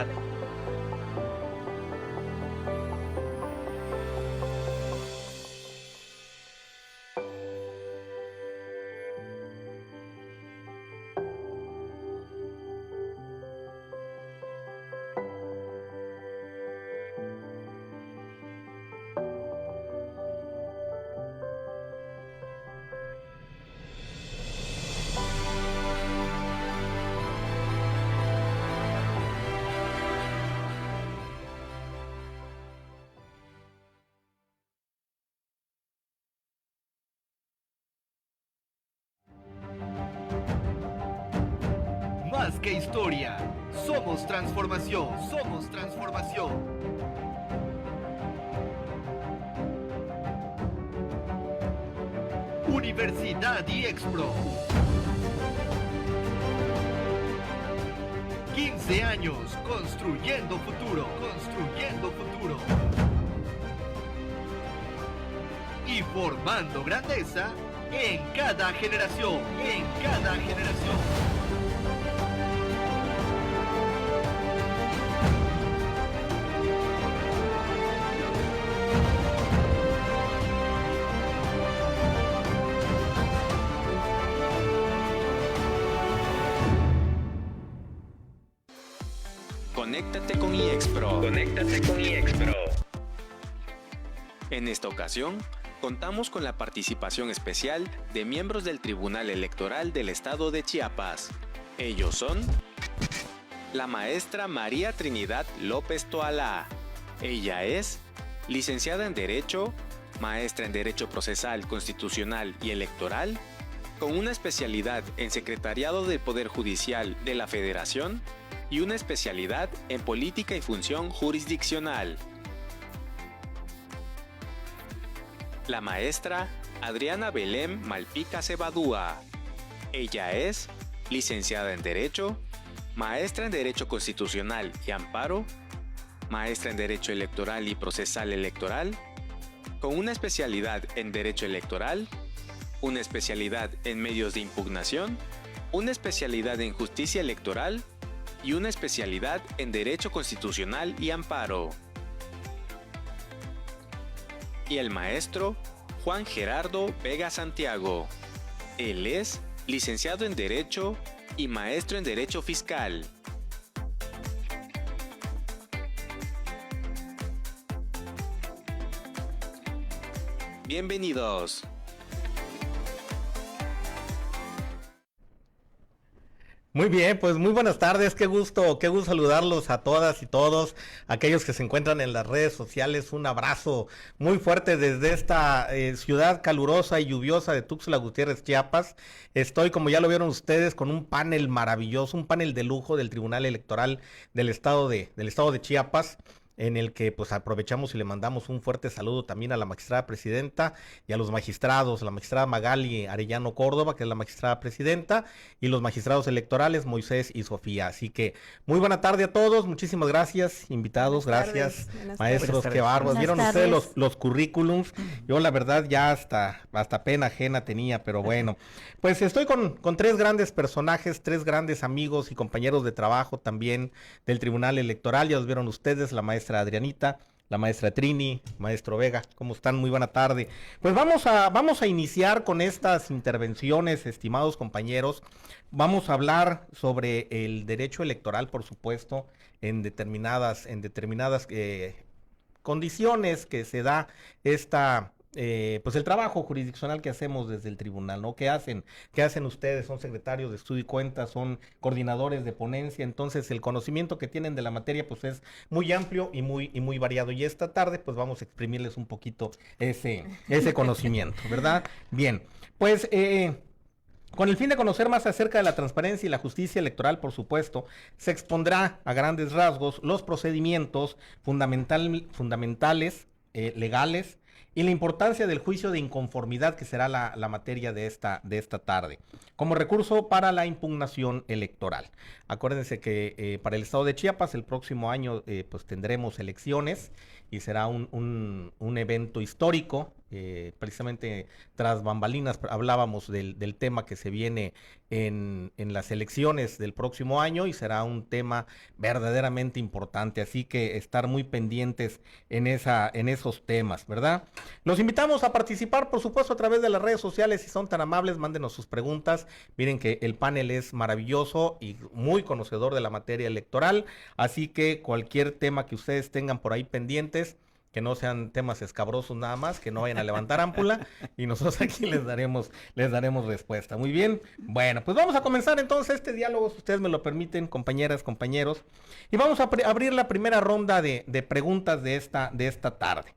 sociedad. Más que historia, somos transformación, somos transformación. Universidad IEXPRO. 15 años construyendo futuro, construyendo futuro. Y formando grandeza en cada generación, en cada generación. Conéctate con IEXPRO. Conéctate con IEXPRO. En esta ocasión, contamos con la participación especial de miembros del Tribunal Electoral del Estado de Chiapas. Ellos son la maestra María Trinidad López Toalá. Ella es licenciada en Derecho, maestra en Derecho Procesal, Constitucional y Electoral, con una especialidad en Secretariado del Poder Judicial de la Federación y una especialidad en Política y Función Jurisdiccional. La maestra Adriana Belém Malpica Cebadúa. Ella es licenciada en Derecho, maestra en Derecho Constitucional y Amparo, maestra en Derecho Electoral y Procesal Electoral, con una especialidad en Derecho Electoral, una especialidad en Medios de Impugnación, una especialidad en Justicia Electoral y una especialidad en Derecho Constitucional y Amparo. Y el maestro Juan Gerardo Vega Santiago. Él es licenciado en Derecho y maestro en Derecho Fiscal. Bienvenidos. Muy bien, pues muy buenas tardes, qué gusto saludarlos a todas y todos, aquellos que se encuentran en las redes sociales, un abrazo muy fuerte desde esta ciudad calurosa y lluviosa de Tuxtla Gutiérrez, Chiapas. Estoy, como ya lo vieron ustedes, con un panel maravilloso, un panel de lujo del Tribunal Electoral del Estado de Chiapas, en el que pues aprovechamos y le mandamos un fuerte saludo también a la magistrada presidenta y a los magistrados, la magistrada Magali Arellano Córdoba, que es la magistrada presidenta, y los magistrados electorales Moisés y Sofía. Así que muy buena tarde a todos, muchísimas gracias, invitados, gracias, maestros, qué bárbaros. Vieron ustedes los currículums, yo la verdad ya hasta pena ajena tenía, pero bueno, pues estoy con tres grandes personajes, tres grandes amigos y compañeros de trabajo también del Tribunal Electoral, ya los vieron ustedes, la maestra Adrianita, la maestra Trini, maestro Vega, ¿cómo están? Muy buena tarde. Pues vamos a iniciar con estas intervenciones, estimados compañeros. Vamos a hablar sobre el derecho electoral, por supuesto, en determinadas condiciones que se da pues el trabajo jurisdiccional que hacemos desde el tribunal, ¿no? ¿Qué hacen ustedes? Son secretarios de estudio y cuentas, son coordinadores de ponencia, entonces el conocimiento que tienen de la materia pues es muy amplio y muy variado, y esta tarde pues vamos a exprimirles un poquito ese conocimiento, ¿verdad? Bien, pues con el fin de conocer más acerca de la transparencia y la justicia electoral, por supuesto, se expondrá a grandes rasgos los procedimientos fundamentales, legales, y la importancia del juicio de inconformidad, que será la materia de esta tarde, como recurso para la impugnación electoral. Acuérdense que para el estado de Chiapas el próximo año pues tendremos elecciones y será un evento histórico. Precisamente tras bambalinas hablábamos del tema que se viene en las elecciones del próximo año y será un tema verdaderamente importante, así que estar muy pendientes en esos temas, ¿verdad? Los invitamos a participar, por supuesto, a través de las redes sociales. Si son tan amables, mándenos sus preguntas. Miren que el panel es maravilloso y muy conocedor de la materia electoral, así que cualquier tema que ustedes tengan por ahí pendientes, que no sean temas escabrosos nada más, que no vayan a levantar ámpula, y nosotros aquí les daremos respuesta. Muy bien, bueno, pues vamos a comenzar entonces este diálogo, si ustedes me lo permiten, compañeras, compañeros, y vamos a abrir la primera ronda de preguntas de esta tarde.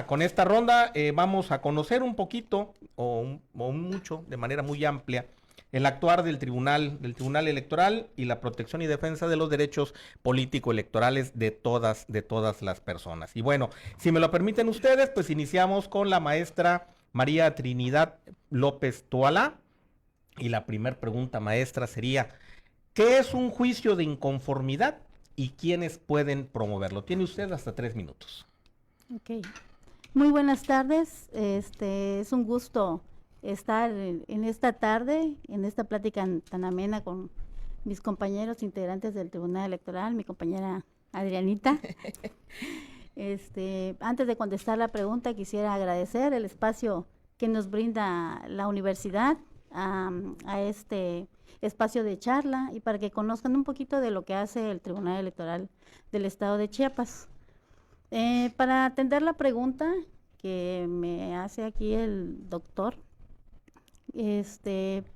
Con esta ronda vamos a conocer un poquito, o mucho, de manera muy amplia, el actuar del Tribunal Electoral y la protección y defensa de los derechos político-electorales de todas las personas. Y bueno, si me lo permiten ustedes, pues iniciamos con la maestra María Trinidad López Toalá. Y la primer pregunta, maestra, sería, ¿qué es un juicio de inconformidad y quiénes pueden promoverlo? Tiene usted hasta 3 minutos. Ok. Muy buenas tardes. Es un gusto estar en esta tarde, en esta plática tan amena con mis compañeros integrantes del Tribunal Electoral, mi compañera Adrianita. Antes de contestar la pregunta, quisiera agradecer el espacio que nos brinda la universidad a este espacio de charla y para que conozcan un poquito de lo que hace el Tribunal Electoral del Estado de Chiapas. Para atender la pregunta que me hace aquí el doctor,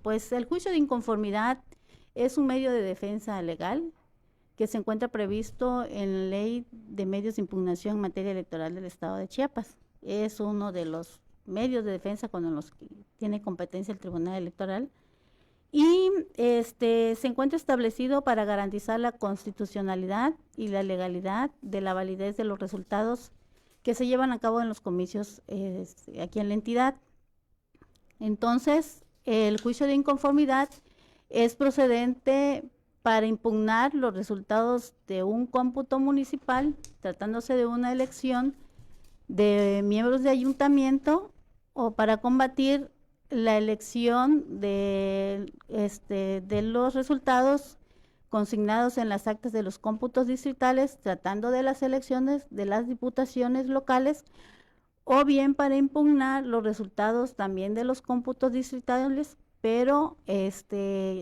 pues el juicio de inconformidad es un medio de defensa legal que se encuentra previsto en la Ley de Medios de Impugnación en materia electoral del Estado de Chiapas. Es uno de los medios de defensa con los que tiene competencia el Tribunal Electoral y se encuentra establecido para garantizar la constitucionalidad y la legalidad de la validez de los resultados que se llevan a cabo en los comicios aquí en la entidad. Entonces, el juicio de inconformidad es procedente para impugnar los resultados de un cómputo municipal, tratándose de una elección de miembros de ayuntamiento, o para combatir la elección de los resultados consignados en las actas de los cómputos distritales, tratando de las elecciones de las diputaciones locales, o bien para impugnar los resultados también de los cómputos distritales, pero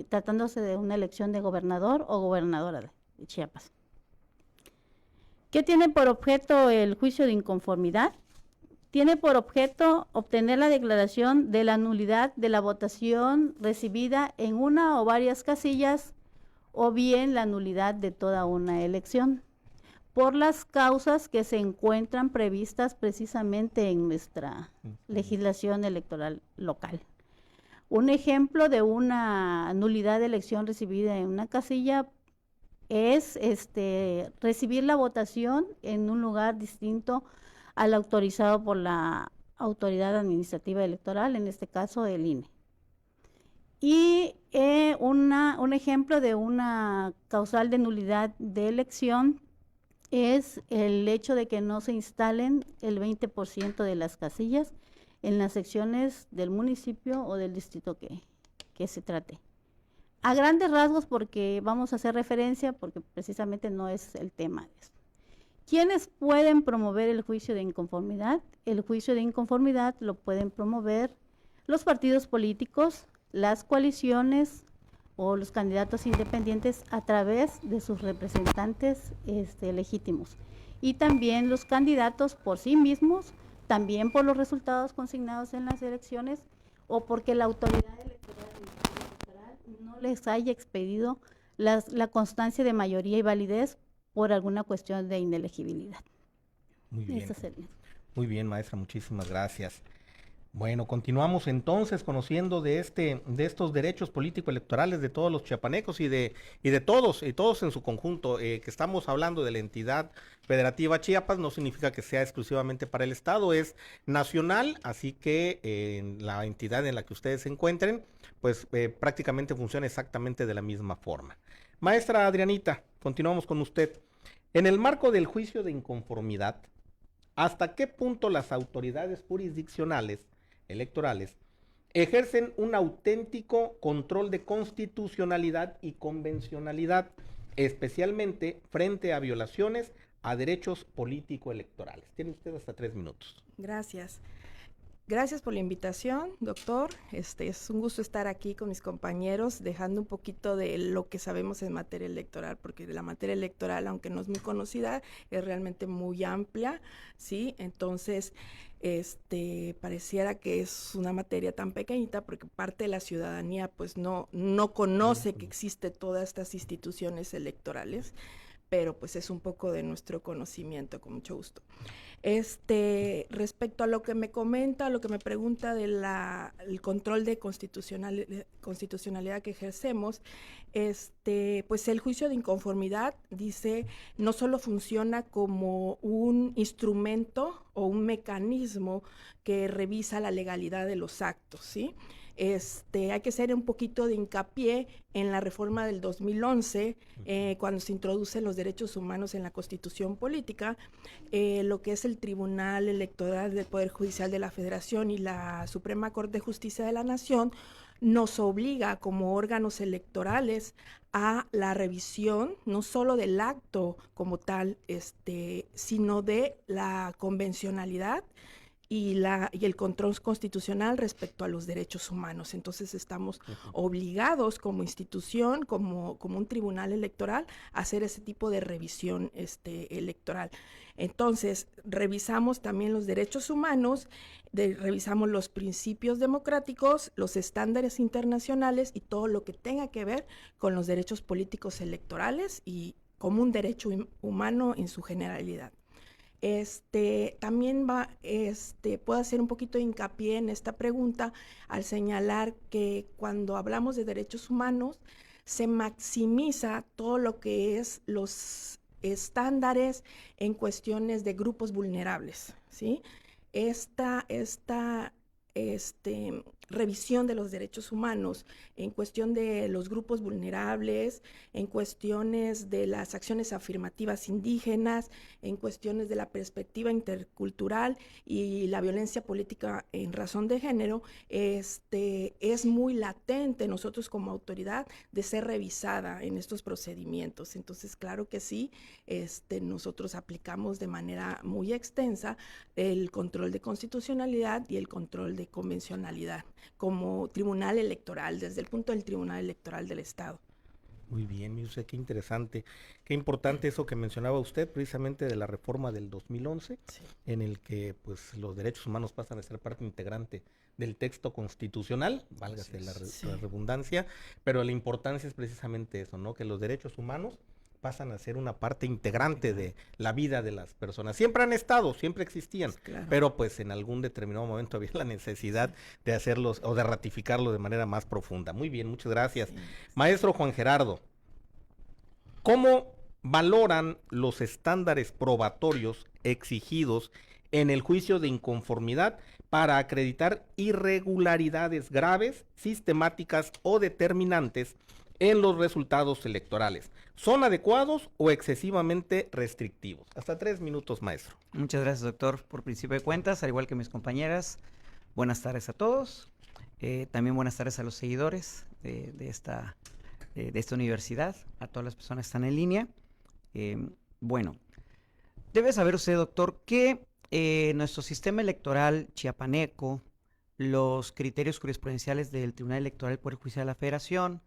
tratándose de una elección de gobernador o gobernadora de Chiapas. ¿Qué tiene por objeto el juicio de inconformidad? Tiene por objeto obtener la declaración de la nulidad de la votación recibida en una o varias casillas, o bien la nulidad de toda una elección, por las causas que se encuentran previstas precisamente en nuestra legislación electoral local. Un ejemplo de una nulidad de elección recibida en una casilla es recibir la votación en un lugar distinto al autorizado por la autoridad administrativa electoral, en este caso el INE. Y un ejemplo de una causal de nulidad de elección es el hecho de que no se instalen el 20% de las casillas en las secciones del municipio o del distrito que se trate. A grandes rasgos, porque vamos a hacer referencia, porque precisamente no es el tema de esto. ¿Quiénes pueden promover el juicio de inconformidad? El juicio de inconformidad lo pueden promover los partidos políticos, las coaliciones o los candidatos independientes a través de sus representantes legítimos, y también los candidatos por sí mismos, también por los resultados consignados en las elecciones, o porque la autoridad electoral no les haya expedido la constancia de mayoría y validez por alguna cuestión de inelegibilidad. Muy bien. Muy bien, maestra, muchísimas gracias. Bueno, continuamos entonces conociendo de estos derechos político-electorales de todos los chiapanecos y de todos en su conjunto. Que estamos hablando de la entidad federativa Chiapas no significa que sea exclusivamente para el Estado, es nacional, así que en la entidad en la que ustedes se encuentren, pues prácticamente funciona exactamente de la misma forma. Maestra Adrianita, continuamos con usted. En el marco del juicio de inconformidad, ¿hasta qué punto las autoridades jurisdiccionales electorales ejercen un auténtico control de constitucionalidad y convencionalidad, especialmente frente a violaciones a derechos político-electorales? Tiene usted hasta 3 minutos. Gracias. Gracias por la invitación, doctor. Es un gusto estar aquí con mis compañeros, dejando un poquito de lo que sabemos en materia electoral, porque la materia electoral, aunque no es muy conocida, es realmente muy amplia, ¿sí? Entonces, pareciera que es una materia tan pequeñita, porque parte de la ciudadanía, pues, no conoce que existen todas estas instituciones electorales, pero pues es un poco de nuestro conocimiento, con mucho gusto. Respecto a lo que me comenta, lo que me pregunta del control de constitucionalidad que ejercemos, pues el juicio de inconformidad, dice, no solo funciona como un instrumento o un mecanismo que revisa la legalidad de los actos, ¿sí? Hay que hacer un poquito de hincapié en la reforma del 2011, cuando se introducen los derechos humanos en la Constitución política, lo que es el Tribunal Electoral del Poder Judicial de la Federación y la Suprema Corte de Justicia de la Nación nos obliga como órganos electorales a la revisión no solo del acto como tal, sino de la convencionalidad y el control constitucional respecto a los derechos humanos. Entonces estamos obligados como institución, como un tribunal electoral, a hacer ese tipo de revisión electoral. Entonces, revisamos también los derechos humanos, revisamos los principios democráticos, los estándares internacionales y todo lo que tenga que ver con los derechos políticos electorales y como un derecho humano en su generalidad. También puedo hacer un poquito de hincapié en esta pregunta al señalar que cuando hablamos de derechos humanos se maximiza todo lo que es los estándares en cuestiones de grupos vulnerables, ¿sí? Esta revisión de los derechos humanos en cuestión de los grupos vulnerables, en cuestiones de las acciones afirmativas indígenas, en cuestiones de la perspectiva intercultural y la violencia política en razón de género, es muy latente nosotros como autoridad de ser revisada en estos procedimientos. Entonces, claro que sí, nosotros aplicamos de manera muy extensa el control de constitucionalidad y el control de convencionalidad como tribunal electoral, desde el punto del Tribunal Electoral del Estado. Muy bien, mire usted, qué interesante, qué importante eso que mencionaba usted, precisamente de la reforma del 2011, sí, en el que pues los derechos humanos pasan a ser parte integrante del texto constitucional, válgase la redundancia, pero la importancia es precisamente eso, ¿no? Que los derechos humanos pasan a ser una parte integrante de la vida de las personas. Siempre han estado, siempre existían, claro, pero pues en algún determinado momento había la necesidad de hacerlos o de ratificarlo de manera más profunda. Muy bien, muchas gracias. Sí. Maestro Juan Gerardo, ¿cómo valoran los estándares probatorios exigidos en el juicio de inconformidad para acreditar irregularidades graves, sistemáticas o determinantes en los resultados electorales? ¿Son adecuados o excesivamente restrictivos? Hasta 3 minutos, maestro. Muchas gracias, doctor. Por principio de cuentas, al igual que mis compañeras, buenas tardes a todos. También buenas tardes a los seguidores de esta universidad, a todas las personas que están en línea. Bueno, debe saber usted, doctor, que nuestro sistema electoral chiapaneco, los criterios jurisprudenciales del Tribunal Electoral del Poder Judicial de la Federación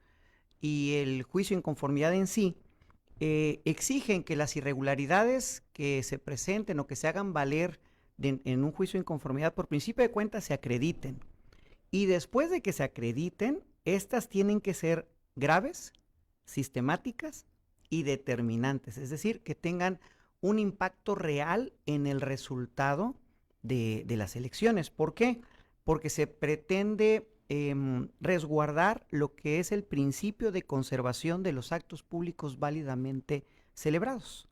y el juicio de inconformidad en sí, exigen que las irregularidades que se presenten o que se hagan valer en un juicio de inconformidad por principio de cuentas se acrediten. Y después de que se acrediten, estas tienen que ser graves, sistemáticas y determinantes, es decir, que tengan un impacto real en el resultado de las elecciones. ¿Por qué? porque se pretende resguardar lo que es el principio de conservación de los actos públicos válidamente celebrados.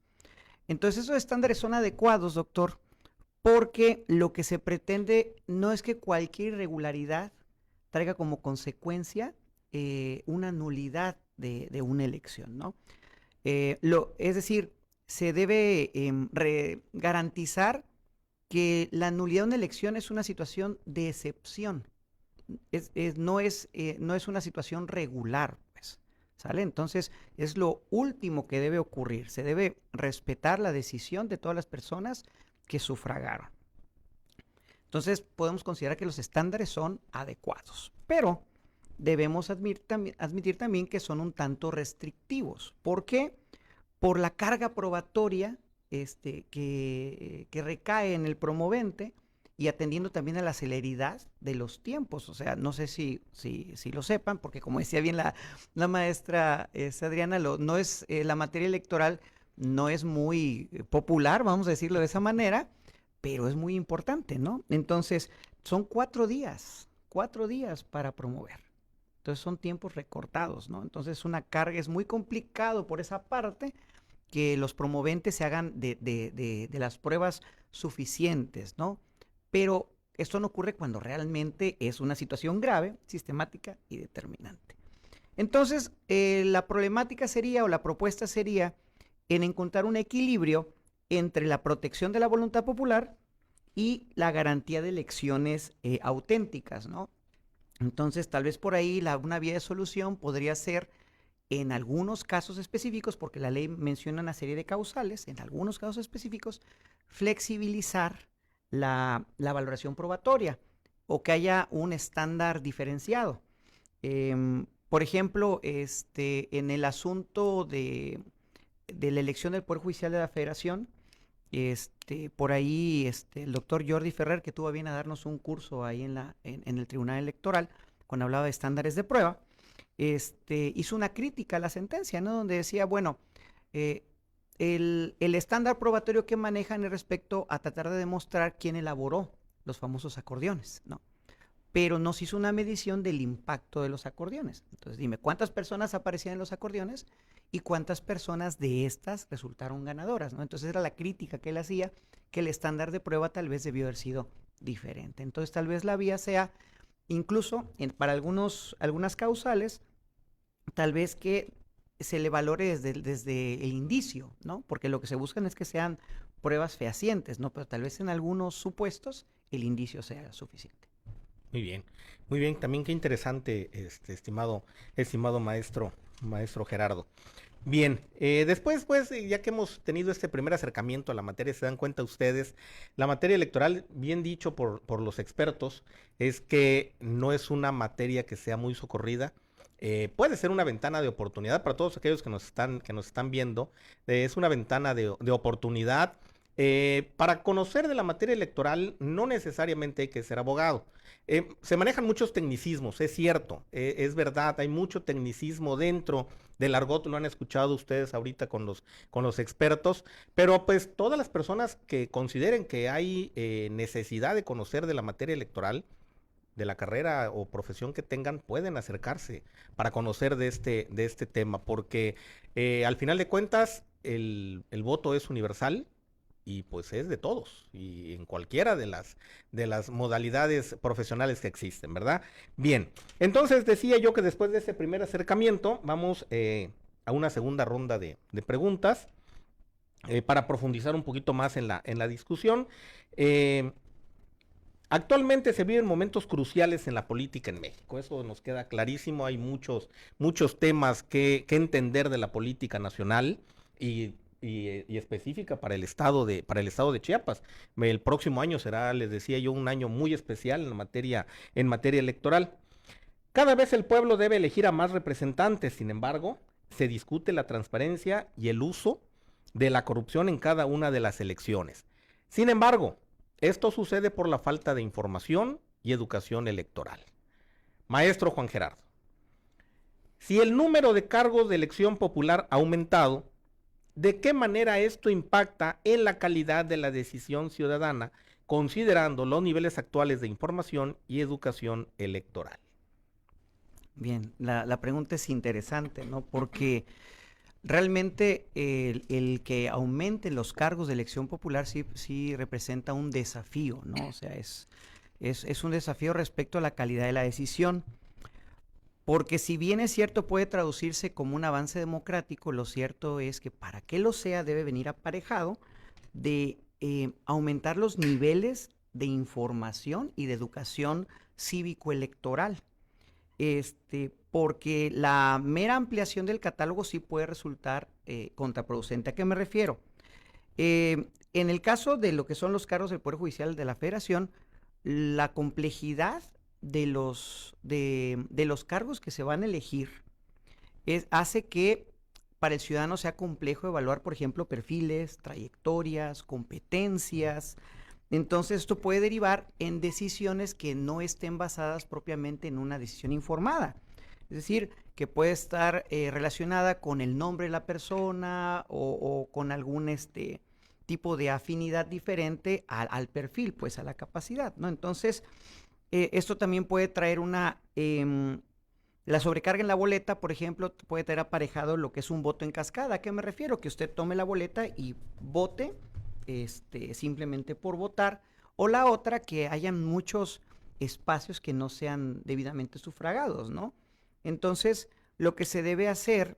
Entonces esos estándares son adecuados, doctor, porque lo que se pretende no es que cualquier irregularidad traiga como consecuencia una nulidad de una elección, ¿no? Es decir, se debe garantizar que la nulidad de una elección es una situación de excepción, no es una situación regular, pues, ¿sale? Entonces, es lo último que debe ocurrir. Se debe respetar la decisión de todas las personas que sufragaron. Entonces, podemos considerar que los estándares son adecuados, pero debemos admitir también que son un tanto restrictivos. ¿Por qué? Por la carga probatoria que recae en el promovente y atendiendo también a la celeridad de los tiempos. O sea, no sé si lo sepan, porque como decía bien la maestra Adriana, la materia electoral no es muy popular, vamos a decirlo de esa manera, pero es muy importante, ¿no? Entonces, son 4 días para promover. Entonces, son tiempos recortados, ¿no? Entonces, una carga, es muy complicado por esa parte que los promoventes se hagan de las pruebas suficientes, ¿no? Pero esto no ocurre cuando realmente es una situación grave, sistemática y determinante. Entonces, la problemática sería, o la propuesta sería, en encontrar un equilibrio entre la protección de la voluntad popular y la garantía de elecciones auténticas, ¿no? Entonces, tal vez por ahí una vía de solución podría ser, en algunos casos específicos, porque la ley menciona una serie de causales, en algunos casos específicos, flexibilizar la valoración probatoria o que haya un estándar diferenciado. Por ejemplo, en el asunto de la elección del Poder Judicial de la Federación, por ahí el doctor Jordi Ferrer, que tuvo bien a darnos un curso ahí en el Tribunal Electoral, cuando hablaba de estándares de prueba, hizo una crítica a la sentencia, ¿no? Donde decía, bueno, el estándar probatorio que manejan es respecto a tratar de demostrar quién elaboró los famosos acordeones, ¿no? Pero no se hizo una medición del impacto de los acordeones. Entonces, dime, ¿cuántas personas aparecían en los acordeones y cuántas personas de estas resultaron ganadoras, ¿no? Entonces, era la crítica que él hacía, que el estándar de prueba tal vez debió haber sido diferente. Entonces, tal vez la vía sea, incluso para algunas causales, tal vez que se le valore desde el indicio, ¿no? Porque lo que se buscan es que sean pruebas fehacientes, ¿no? Pero tal vez en algunos supuestos el indicio sea suficiente. Muy bien. También qué interesante, estimado maestro Gerardo. Bien, después, pues, ya que hemos tenido este primer acercamiento a la materia, se dan cuenta ustedes, la materia electoral, bien dicho por los expertos, es que no es una materia que sea muy socorrida. Puede ser una ventana de oportunidad para todos aquellos que nos están viendo. Es una ventana de oportunidad. Para conocer de la materia electoral no necesariamente hay que ser abogado. Se manejan muchos tecnicismos, es cierto, es verdad, hay mucho tecnicismo dentro del argot, lo han escuchado ustedes ahorita con los expertos, pero pues todas las personas que consideren que hay necesidad de conocer de la materia electoral, de la carrera o profesión que tengan, pueden acercarse para conocer de este tema, porque al final de cuentas el voto es universal. Y pues es de todos, y en cualquiera de las modalidades profesionales que existen, ¿verdad? Bien, entonces decía yo que después de ese primer acercamiento, vamos a una segunda ronda de preguntas para profundizar un poquito más en la discusión. Actualmente se viven momentos cruciales en la política en México, eso nos queda clarísimo, hay muchos temas que entender de la política nacional y específica para el estado de Chiapas. El próximo año será, les decía yo, un año muy especial en materia electoral. Cada vez el pueblo debe elegir a más representantes, sin embargo, se discute la transparencia y el uso de la corrupción en cada una de las elecciones. Sin embargo, esto sucede por la falta de información y educación electoral. Maestro Juan Gerardo, si el número de cargos de elección popular ha aumentado, ¿De qué manera esto impacta en la calidad de la decisión ciudadana, considerando los niveles actuales de información y educación electoral? Bien, la pregunta es interesante, ¿no? Porque realmente el que aumenten los cargos de elección popular sí representa un desafío, ¿no? O sea, es un desafío respecto a la calidad de la decisión. Porque si bien es cierto puede traducirse como un avance democrático, lo cierto es que para que lo sea debe venir aparejado de aumentar los niveles de información y de educación cívico-electoral. Porque la mera ampliación del catálogo sí puede resultar contraproducente. ¿A qué me refiero? En el caso de lo que son los cargos del Poder Judicial de la Federación, la complejidad de los cargos que se van a elegir hace que para el ciudadano sea complejo evaluar, por ejemplo, perfiles, trayectorias, competencias. Entonces, esto puede derivar en decisiones que no estén basadas propiamente en una decisión informada. Es decir, que puede estar relacionada con el nombre de la persona o con algún tipo de afinidad diferente al perfil, pues a la capacidad, ¿no? Entonces, esto también puede traer la sobrecarga en la boleta, por ejemplo, puede traer aparejado lo que es un voto en cascada. ¿A qué me refiero? Que usted tome la boleta y vote simplemente por votar, o la otra, que hayan muchos espacios que no sean debidamente sufragados, ¿no? Entonces, lo que se debe hacer,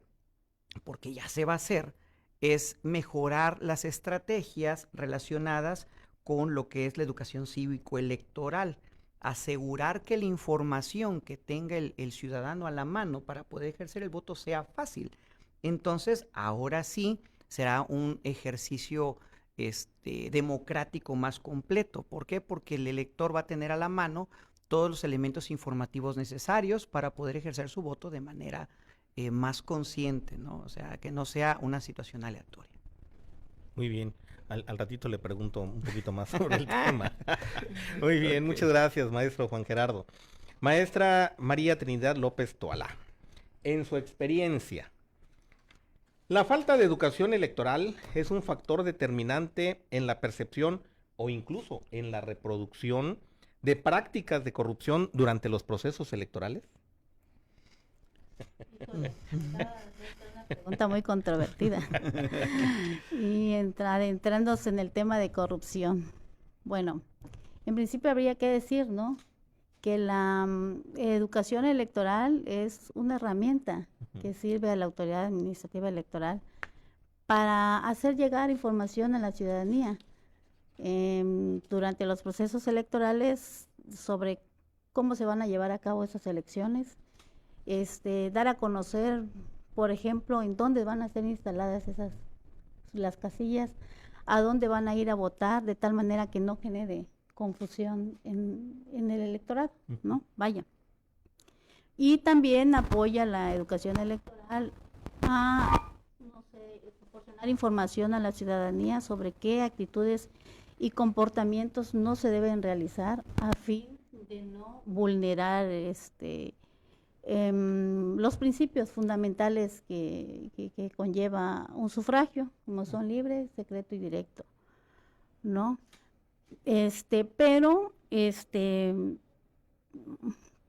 porque ya se va a hacer, es mejorar las estrategias relacionadas con lo que es la educación cívico-electoral. Asegurar que la información que tenga el ciudadano a la mano para poder ejercer el voto sea fácil. Entonces, ahora sí será un ejercicio democrático más completo. ¿Por qué? Porque el elector va a tener a la mano todos los elementos informativos necesarios para poder ejercer su voto de manera más consciente, ¿no? O sea, que no sea una situación aleatoria. Muy bien. Al ratito le pregunto un poquito más sobre el tema. Muy bien, okay. Muchas gracias, maestro Juan Gerardo. Maestra María Trinidad López Toalá, en su experiencia, ¿la falta de educación electoral es un factor determinante en la percepción o incluso en la reproducción de prácticas de corrupción durante los procesos electorales? Una pregunta muy controvertida. Y entrándose en el tema de corrupción. Bueno, en principio habría que decir, ¿no?, que la educación electoral es una herramienta que sirve a la autoridad administrativa electoral para hacer llegar información a la ciudadanía durante los procesos electorales sobre cómo se van a llevar a cabo esas elecciones, dar a conocer, por ejemplo, en dónde van a ser instaladas las casillas, a dónde van a ir a votar, de tal manera que no genere confusión en el electorado, ¿no? Vaya. Y también apoya la educación electoral a, no sé, proporcionar información a la ciudadanía sobre qué actitudes y comportamientos no se deben realizar a fin de no vulnerar los principios fundamentales que conlleva un sufragio, como son libre, secreto y directo, ¿no? Pero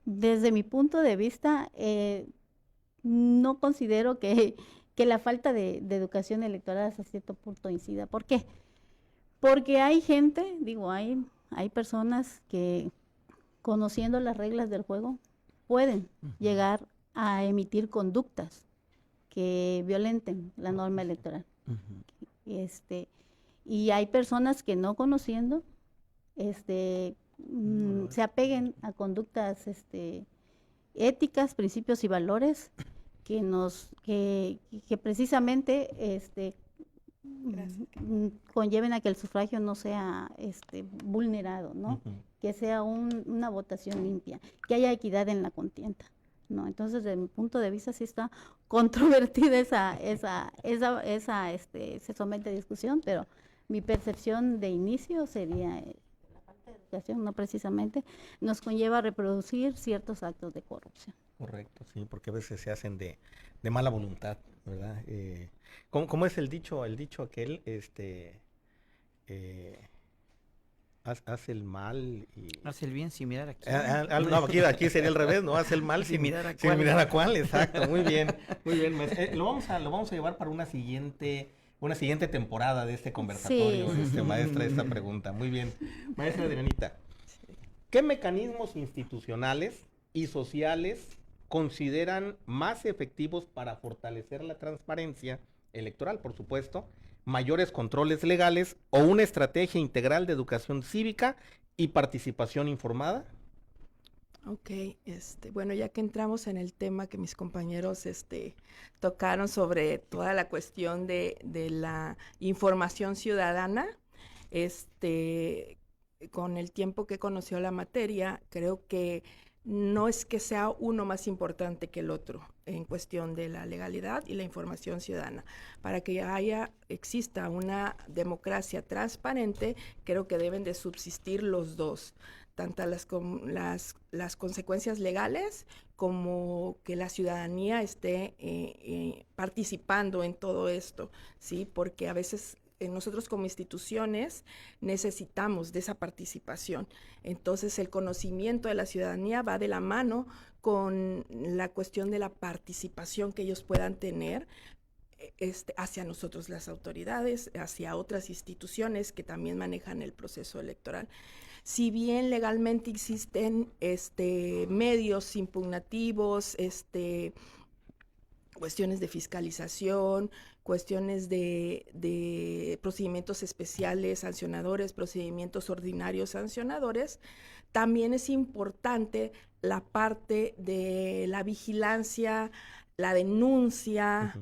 desde mi punto de vista, no considero que la falta de educación electoral hasta cierto punto incida. ¿Por qué? Porque hay gente, hay personas que, conociendo las reglas del juego, pueden llegar a emitir conductas que violenten la norma electoral. Y hay personas que, no conociendo, se apeguen a conductas éticas, principios y valores que precisamente conlleven a que el sufragio no sea vulnerado, ¿no? Que sea una votación limpia, que haya equidad en la contienda, ¿no? Entonces, desde mi punto de vista, sí está controvertida se somete a discusión, pero mi percepción de inicio sería la falta de educación, no precisamente, nos conlleva a reproducir ciertos actos de corrupción. Correcto, sí, porque a veces se hacen de mala voluntad ¿verdad? ¿Cómo es el dicho aquel? Haz el mal y... Hace el bien sin mirar aquí. No, aquí sería al revés, ¿no? Haz el mal Sin mirar a sin cuál. mirar a cuál, exacto, muy bien, maestra. Lo vamos a llevar para una siguiente temporada de este conversatorio, Sí. maestra, esta pregunta. Muy bien. Maestra Adrianita, ¿qué mecanismos institucionales y sociales consideran más efectivos para fortalecer la transparencia electoral, por supuesto, mayores controles legales o una estrategia integral de educación cívica y participación informada? Ok, bueno, ya que entramos en el tema que mis compañeros tocaron sobre toda la cuestión de la información ciudadana, con el tiempo que conoció la materia, creo que no es que sea uno más importante que el otro en cuestión de la legalidad y la información ciudadana. Para que exista una democracia transparente, creo que deben de subsistir los dos, tanto las consecuencias legales como que la ciudadanía esté participando en todo esto, ¿sí? Porque a veces nosotros como instituciones necesitamos de esa participación. Entonces el conocimiento de la ciudadanía va de la mano con la cuestión de la participación que ellos puedan tener hacia nosotros las autoridades, hacia otras instituciones que también manejan el proceso electoral. Si bien legalmente existen medios impugnativos, cuestiones de fiscalización, cuestiones de procedimientos especiales sancionadores, procedimientos ordinarios sancionadores, también es importante la parte de la vigilancia, la denuncia,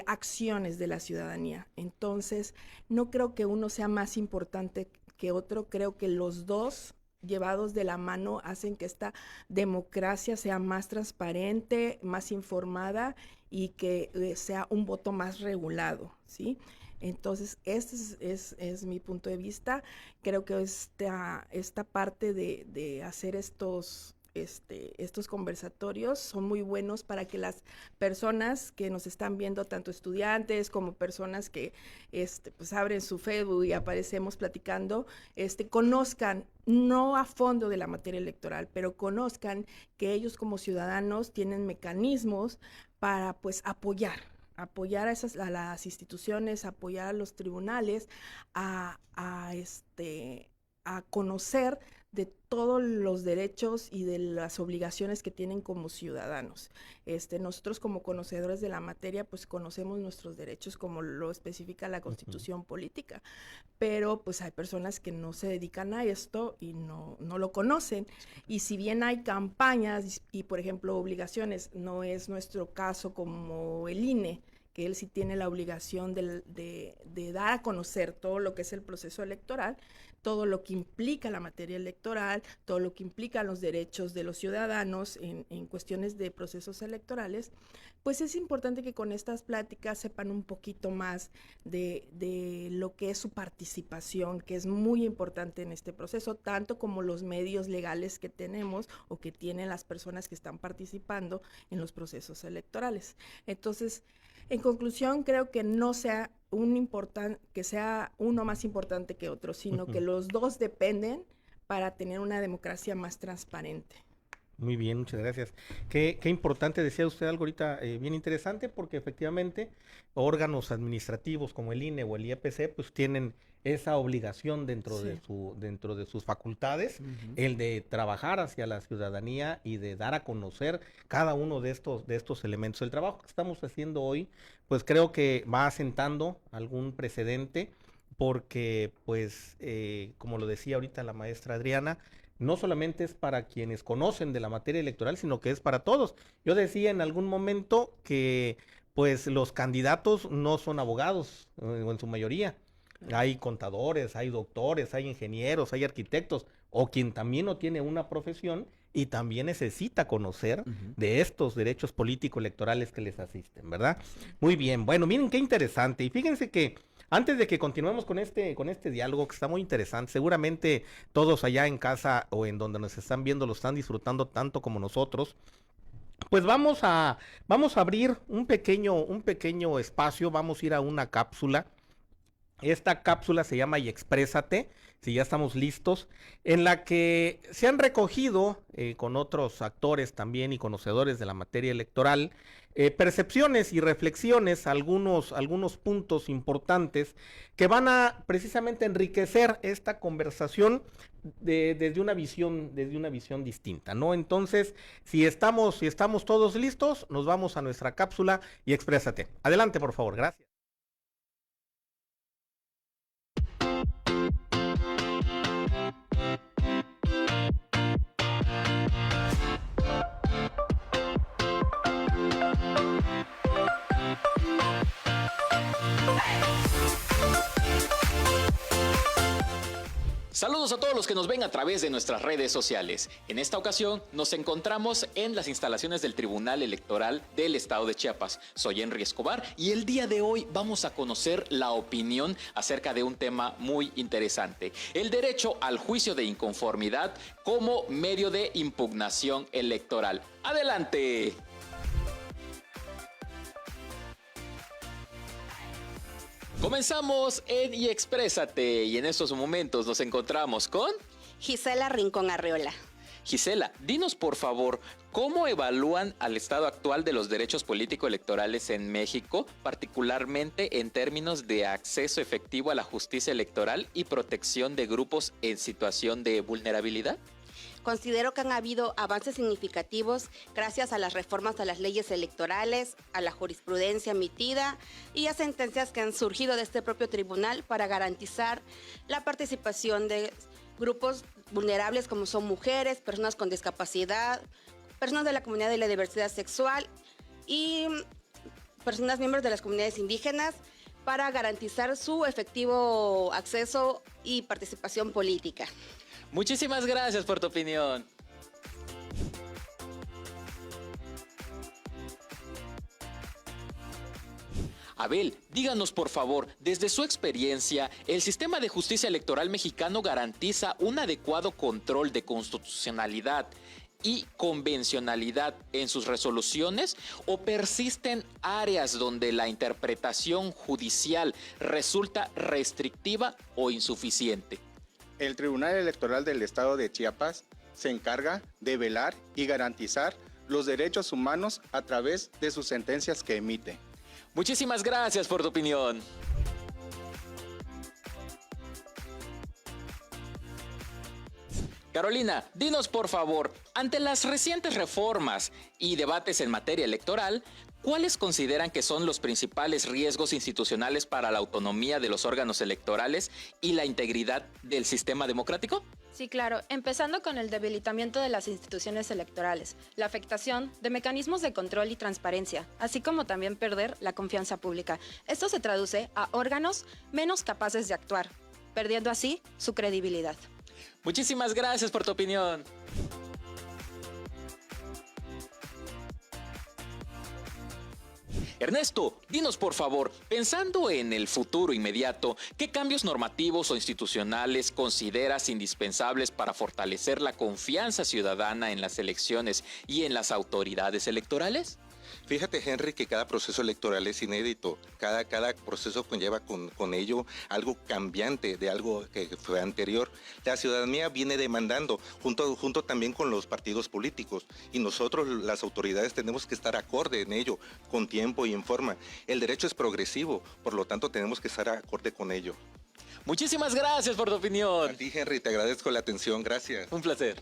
acciones de la ciudadanía. Entonces, no creo que uno sea más importante que otro, creo que los dos llevados de la mano hacen que esta democracia sea más transparente, más informada y que sea un voto más regulado, ¿sí? Entonces, este es mi punto de vista. Creo que esta parte de hacer estos conversatorios son muy buenos para que las personas que nos están viendo, tanto estudiantes como personas que pues abren su Facebook y aparecemos platicando, conozcan, no a fondo de la materia electoral, pero conozcan que ellos como ciudadanos tienen mecanismos para pues apoyar a las instituciones, apoyar a los tribunales, a conocer de todos los derechos y de las obligaciones que tienen como ciudadanos. Nosotros como conocedores de la materia, pues conocemos nuestros derechos como lo especifica la Constitución política, pero pues hay personas que no se dedican a esto y no lo conocen. Y si bien hay campañas y por ejemplo, obligaciones, no es nuestro caso como el INE, que él sí tiene la obligación de dar a conocer todo lo que es el proceso electoral, todo lo que implica la materia electoral, todo lo que implica los derechos de los ciudadanos en cuestiones de procesos electorales, pues es importante que con estas pláticas sepan un poquito más de lo que es su participación, que es muy importante en este proceso, tanto como los medios legales que tenemos o que tienen las personas que están participando en los procesos electorales. Entonces, en conclusión, creo que no sea que sea uno más importante que otro, sino que los dos dependen para tener una democracia más transparente. Muy bien, muchas gracias. Qué importante, decía usted algo ahorita bien interesante, porque efectivamente órganos administrativos como el INE o el IEPC pues tienen esa obligación dentro de sus facultades, el de trabajar hacia la ciudadanía y de dar a conocer cada uno de estos elementos. El trabajo que estamos haciendo hoy, pues creo que va asentando algún precedente, porque pues como lo decía ahorita la maestra Adriana, no solamente es para quienes conocen de la materia electoral, sino que es para todos. Yo decía en algún momento que pues los candidatos no son abogados, o en su mayoría. Hay contadores, hay doctores, hay ingenieros, hay arquitectos, o quien también no tiene una profesión y también necesita conocer de estos derechos político-electorales que les asisten, ¿verdad? Muy bien, bueno, miren qué interesante. Y fíjense que antes de que continuemos con este diálogo que está muy interesante, seguramente todos allá en casa o en donde nos están viendo lo están disfrutando tanto como nosotros, Pues vamos a abrir un pequeño espacio, vamos a ir a una cápsula. Esta cápsula se llama Y Exprésate, si ya estamos listos, en la que se han recogido con otros actores también y conocedores de la materia electoral, percepciones y reflexiones, algunos puntos importantes que van a precisamente enriquecer esta conversación desde una visión distinta, ¿no? Entonces, si estamos todos listos, nos vamos a nuestra cápsula y exprésate. Adelante, por favor, gracias. Saludos a todos los que nos ven a través de nuestras redes sociales. En esta ocasión nos encontramos en las instalaciones del Tribunal Electoral del Estado de Chiapas. Soy Henry Escobar y el día de hoy vamos a conocer la opinión acerca de un tema muy interesante: el derecho al juicio de inconformidad como medio de impugnación electoral. ¡Adelante! Comenzamos en Y Exprésate y en estos momentos nos encontramos con Gisela Rincón Arreola. Gisela, dinos por favor, ¿cómo evalúan al estado actual de los derechos político-electorales en México, particularmente en términos de acceso efectivo a la justicia electoral y protección de grupos en situación de vulnerabilidad? Considero que han habido avances significativos gracias a las reformas a las leyes electorales, a la jurisprudencia emitida y a sentencias que han surgido de este propio tribunal para garantizar la participación de grupos vulnerables como son mujeres, personas con discapacidad, personas de la comunidad de la diversidad sexual y personas miembros de las comunidades indígenas, para garantizar su efectivo acceso y participación política. Muchísimas gracias por tu opinión. Abel, díganos por favor, desde su experiencia, ¿el sistema de justicia electoral mexicano garantiza un adecuado control de constitucionalidad y convencionalidad en sus resoluciones, o persisten áreas donde la interpretación judicial resulta restrictiva o insuficiente? El Tribunal Electoral del Estado de Chiapas se encarga de velar y garantizar los derechos humanos a través de sus sentencias que emite. Muchísimas gracias por tu opinión. Carolina, dinos por favor, ante las recientes reformas y debates en materia electoral, ¿cuáles consideran que son los principales riesgos institucionales para la autonomía de los órganos electorales y la integridad del sistema democrático? Sí, claro, empezando con el debilitamiento de las instituciones electorales, la afectación de mecanismos de control y transparencia, así como también perder la confianza pública. Esto se traduce a órganos menos capaces de actuar, perdiendo así su credibilidad. Muchísimas gracias por tu opinión. Ernesto, dinos por favor, pensando en el futuro inmediato, ¿qué cambios normativos o institucionales consideras indispensables para fortalecer la confianza ciudadana en las elecciones y en las autoridades electorales? Fíjate, Henry, que cada proceso electoral es inédito. Cada proceso conlleva con ello algo cambiante de algo que fue anterior. La ciudadanía viene demandando, junto también con los partidos políticos. Y nosotros, las autoridades, tenemos que estar acorde en ello, con tiempo y en forma. El derecho es progresivo, por lo tanto tenemos que estar acorde con ello. Muchísimas gracias por tu opinión. A ti, Henry, te agradezco la atención. Gracias. Un placer.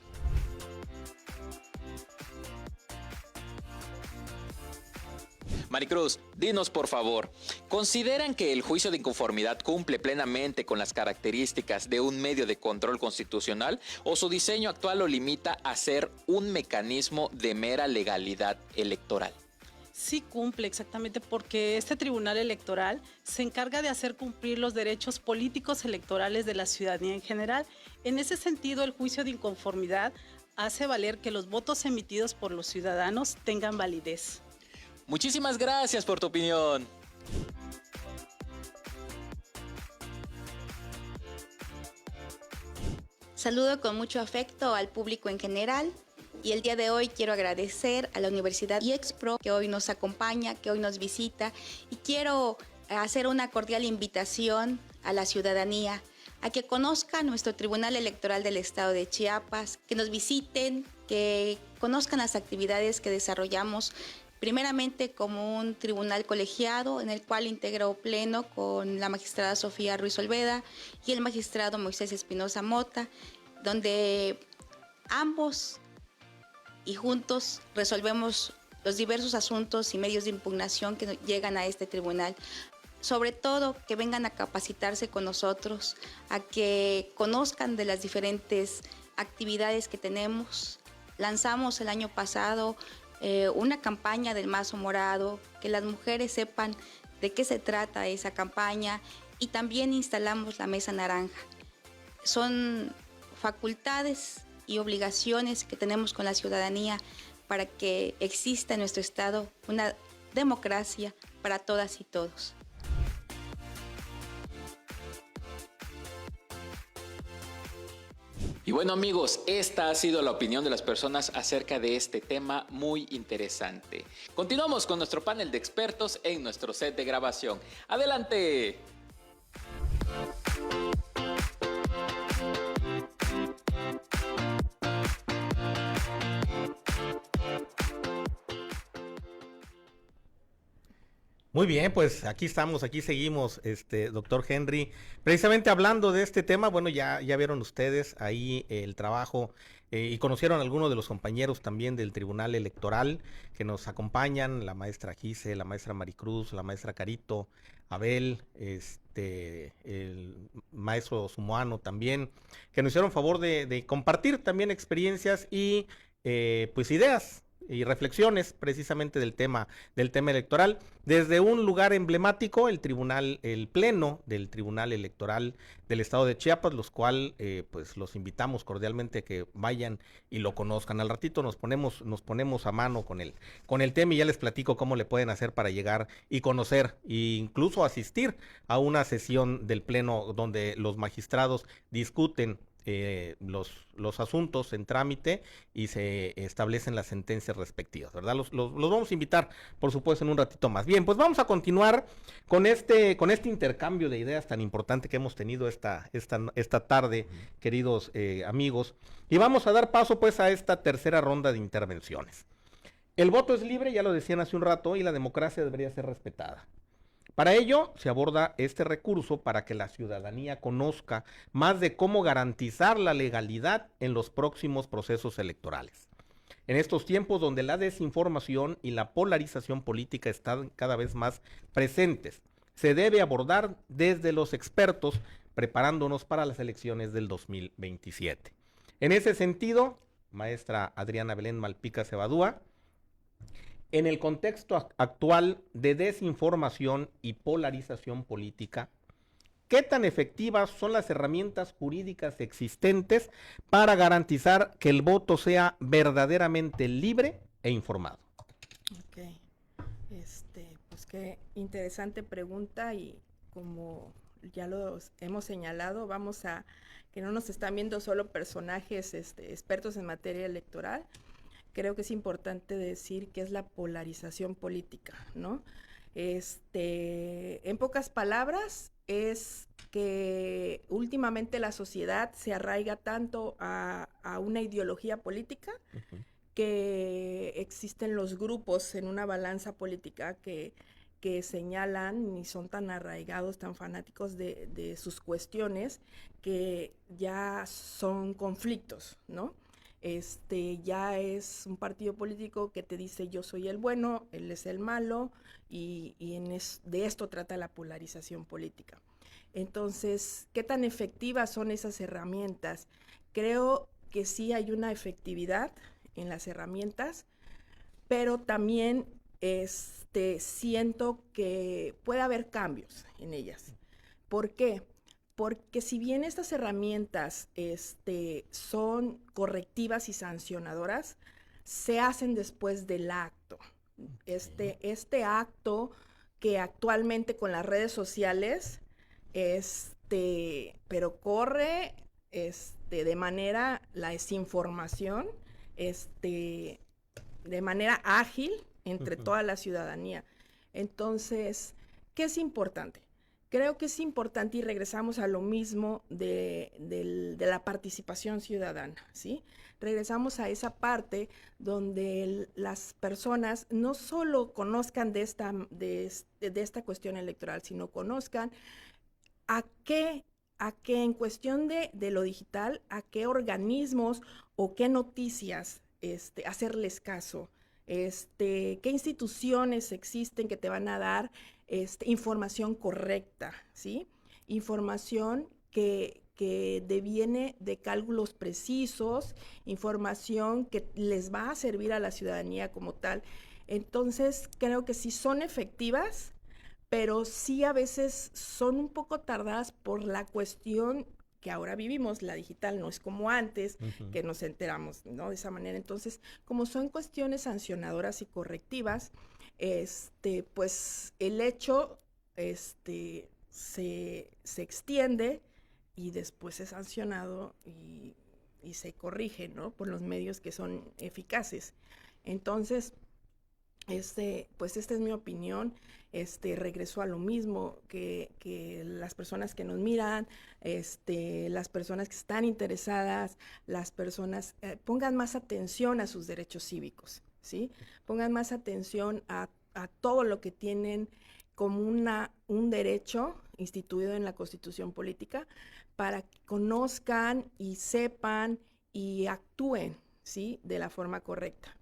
Maricruz, dinos por favor, ¿consideran que el juicio de inconformidad cumple plenamente con las características de un medio de control constitucional, o su diseño actual lo limita a ser un mecanismo de mera legalidad electoral? Sí cumple, exactamente, porque este tribunal electoral se encarga de hacer cumplir los derechos políticos electorales de la ciudadanía en general. En ese sentido, el juicio de inconformidad hace valer que los votos emitidos por los ciudadanos tengan validez. Muchísimas gracias por tu opinión. Saludo con mucho afecto al público en general Y el día de hoy quiero agradecer a la Universidad IEXPRO que hoy nos acompaña, que hoy nos visita, y quiero hacer una cordial invitación a la ciudadanía a que conozcan nuestro Tribunal Electoral del Estado de Chiapas, que nos visiten, que conozcan las actividades que desarrollamos, primeramente como un tribunal colegiado en el cual integró pleno con la magistrada Sofía Ruiz Olveda y el magistrado Moisés Espinosa Mota, donde ambos y juntos resolvemos los diversos asuntos y medios de impugnación que llegan a este tribunal. Sobre todo, que vengan a capacitarse con nosotros, a que conozcan de las diferentes actividades que tenemos. Lanzamos el año pasado una campaña del Mazo Morado, que las mujeres sepan de qué se trata esa campaña, y también instalamos la Mesa Naranja. Son facultades y obligaciones que tenemos con la ciudadanía para que exista en nuestro estado una democracia para todas y todos. Y bueno, amigos, esta ha sido la opinión de las personas acerca de este tema muy interesante. Continuamos con nuestro panel de expertos en nuestro set de grabación. ¡Adelante! Muy bien, pues aquí estamos, aquí seguimos, doctor Henry. Precisamente hablando de este tema, bueno, ya vieron ustedes ahí el trabajo y conocieron a algunos de los compañeros también del Tribunal Electoral que nos acompañan, la maestra Gise, la maestra Maricruz, la maestra Carito, Abel, el maestro Sumoano también, que nos hicieron favor de compartir también experiencias y pues ideas y reflexiones precisamente del tema electoral, desde un lugar emblemático, el pleno del Tribunal Electoral del Estado de Chiapas, los cual pues los invitamos cordialmente a que vayan y lo conozcan. Al ratito nos ponemos a mano con el tema y ya les platico cómo le pueden hacer para llegar y conocer e incluso asistir a una sesión del pleno donde los magistrados discuten los asuntos en trámite y se establecen las sentencias respectivas, ¿verdad? Los vamos a invitar, por supuesto, en un ratito más. Bien, pues vamos a continuar con este intercambio de ideas tan importante que hemos tenido esta tarde, queridos amigos, y vamos a dar paso pues a esta tercera ronda de intervenciones. El voto es libre, ya lo decían hace un rato, y la democracia debería ser respetada. Para ello, se aborda este recurso para que la ciudadanía conozca más de cómo garantizar la legalidad en los próximos procesos electorales. En estos tiempos donde la desinformación y la polarización política están cada vez más presentes, se debe abordar desde los expertos, preparándonos para las elecciones del 2027. En ese sentido, maestra Adriana Belén Malpica Cebadúa, en el contexto actual de desinformación y polarización política, ¿qué tan efectivas son las herramientas jurídicas existentes para garantizar que el voto sea verdaderamente libre e informado? Ok, pues qué interesante pregunta, y como ya los hemos señalado, vamos a que no nos están viendo solo personajes expertos en materia electoral. Creo que es importante decir que es la polarización política, ¿no? En pocas palabras, es que últimamente la sociedad se arraiga tanto a una ideología política, que existen los grupos en una balanza política que señalan y son tan arraigados, tan fanáticos de sus cuestiones, que ya son conflictos, ¿no? Ya es un partido político que te dice yo soy el bueno, él es el malo, y de esto trata la polarización política. Entonces, ¿qué tan efectivas son esas herramientas? Creo que sí hay una efectividad en las herramientas, pero también siento que puede haber cambios en ellas. ¿Por qué? Porque si bien estas herramientas son correctivas y sancionadoras, se hacen después del acto. Este acto que actualmente con las redes sociales, pero corre de manera la desinformación, de manera ágil entre toda la ciudadanía. Entonces, ¿qué es importante? Creo que es importante, y regresamos a lo mismo de la participación ciudadana, ¿sí? Regresamos a esa parte donde las personas no solo conozcan de esta cuestión electoral, sino conozcan a qué en cuestión de lo digital, a qué organismos o qué noticias hacerles caso, qué instituciones existen que te van a dar información correcta, ¿sí? Información que deviene de cálculos precisos, información que les va a servir a la ciudadanía como tal. Entonces, creo que sí son efectivas, pero sí a veces son un poco tardadas por la cuestión que ahora vivimos. La digital no es como antes, que nos enteramos, ¿no? De esa manera. Entonces, como son cuestiones sancionadoras y correctivas, pues el hecho se extiende y después es sancionado y se corrige, ¿no? Por los medios que son eficaces. Entonces, pues esta es mi opinión. Regreso a lo mismo, que las personas que nos miran, las personas que están interesadas, las personas pongan más atención a sus derechos cívicos, ¿sí? Pongan más atención a todo lo que tienen como un derecho instituido en la Constitución Política, para que conozcan y sepan y actúen, ¿sí? De la forma correcta.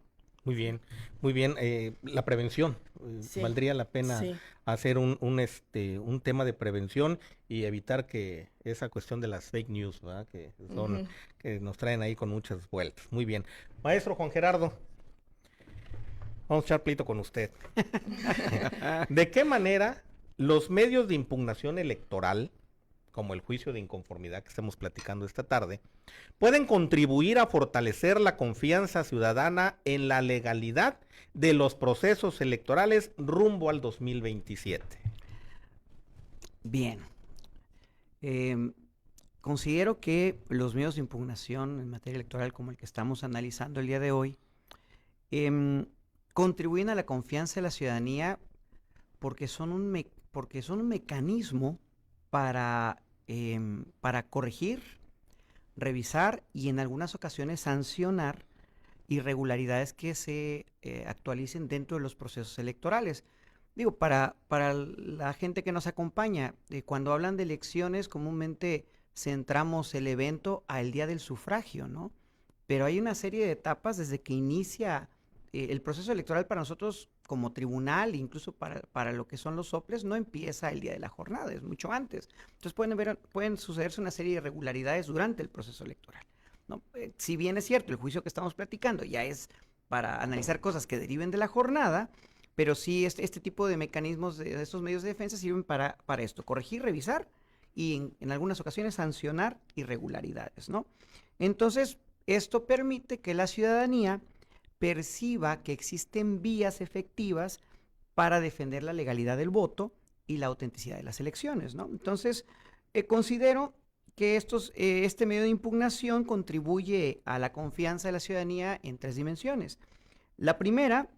Muy bien, muy bien. La prevención, Sí, valdría la pena sí. hacer un tema de prevención y evitar que esa cuestión de las fake news, ¿verdad? Que son, que nos traen ahí con muchas vueltas. Muy bien. Maestro Juan Gerardo, vamos a echar pleito con usted. ¿De qué manera los medios de impugnación electoral, como el juicio de inconformidad que estamos platicando esta tarde, pueden contribuir a fortalecer la confianza ciudadana en la legalidad de los procesos electorales rumbo al 2027? Bien. Considero que los medios de impugnación en materia electoral, como el que estamos analizando el día de hoy, contribuyen a la confianza de la ciudadanía porque son un mecanismo para corregir, revisar y en algunas ocasiones sancionar irregularidades que se actualicen dentro de los procesos electorales. Digo, para la gente que nos acompaña, cuando hablan de elecciones, comúnmente centramos el evento al día del sufragio, ¿no? Pero hay una serie de etapas desde que inicia el proceso electoral para nosotros como tribunal, incluso para lo que son los soples, no empieza el día de la jornada, es mucho antes. Entonces pueden sucederse una serie de irregularidades durante el proceso electoral, ¿no? Si bien es cierto, el juicio que estamos platicando ya es para analizar cosas que deriven de la jornada, pero sí este tipo de mecanismos de estos medios de defensa sirven para esto, corregir, revisar y en algunas ocasiones sancionar irregularidades, ¿no? Entonces, esto permite que la ciudadanía perciba que existen vías efectivas para defender la legalidad del voto y la autenticidad de las elecciones, ¿no? Entonces, considero que este medio de impugnación contribuye a la confianza de la ciudadanía en 3 dimensiones. La primera,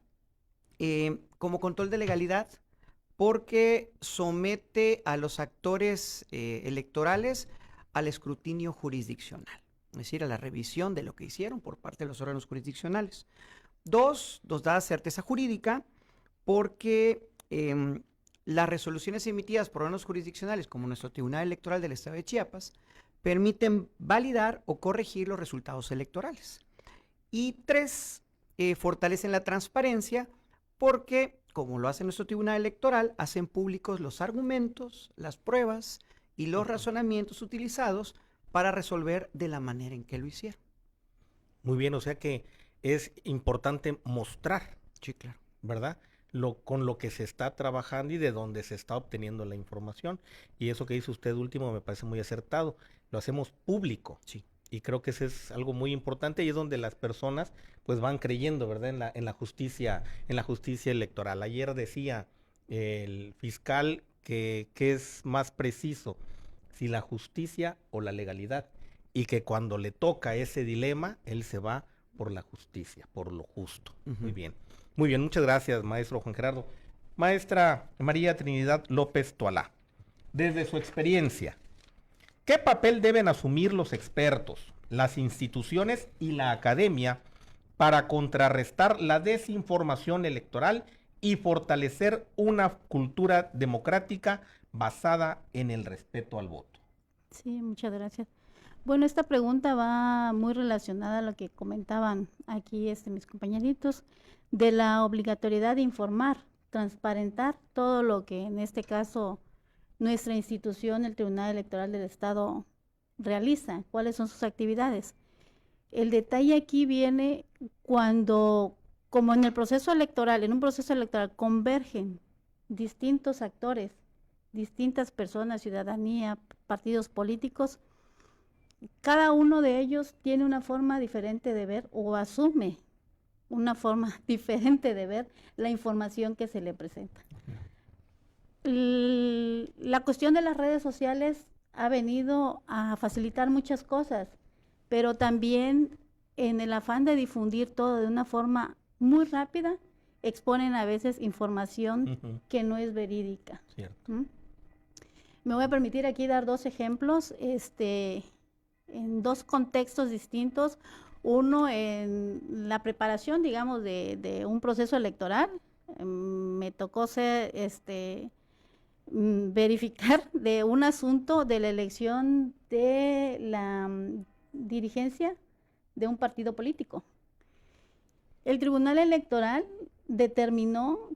como control de legalidad, porque somete a los actores electorales al escrutinio jurisdiccional, es decir, a la revisión de lo que hicieron por parte de los órganos jurisdiccionales. 2, nos da certeza jurídica porque las resoluciones emitidas por órganos jurisdiccionales, como nuestro Tribunal Electoral del Estado de Chiapas, permiten validar o corregir los resultados electorales. Y 3, fortalecen la transparencia porque, como lo hace nuestro Tribunal Electoral, hacen públicos los argumentos, las pruebas y los razonamientos utilizados para resolver de la manera en que lo hicieron. Muy bien, o sea que es importante mostrar, sí, claro, ¿verdad? Con lo que se está trabajando y de dónde se está obteniendo la información. Y eso que dice usted último me parece muy acertado. Lo hacemos público. Sí. Y creo que eso es algo muy importante y es donde las personas pues van creyendo, ¿verdad? En la justicia electoral. Ayer decía el fiscal que es más preciso, si la justicia o la legalidad, y que cuando le toca ese dilema, él se va por la justicia, por lo justo. Muy bien, muchas gracias, maestro Juan Gerardo. Maestra María Trinidad López Toalá, desde su experiencia, ¿qué papel deben asumir los expertos, las instituciones y la academia para contrarrestar la desinformación electoral y fortalecer una cultura democrática basada en el respeto al voto? Sí, muchas gracias. Bueno, esta pregunta va muy relacionada a lo que comentaban aquí mis compañeritos, de la obligatoriedad de informar, transparentar todo lo que en este caso nuestra institución, el Tribunal Electoral del Estado, realiza, cuáles son sus actividades. El detalle aquí viene cuando, como en el proceso electoral, en un proceso electoral convergen distintos actores, distintas personas, ciudadanía, partidos políticos, cada uno de ellos tiene una forma diferente de ver o asume una forma diferente de ver la información que se le presenta. La cuestión de las redes sociales ha venido a facilitar muchas cosas, pero también en el afán de difundir todo de una forma muy rápida, exponen a veces información que no es verídica. Me voy a permitir aquí dar dos ejemplos, en dos contextos distintos. Uno en la preparación, digamos, de un proceso electoral. Me tocó verificar de un asunto de la elección de la dirigencia de un partido político. El Tribunal Electoral determinó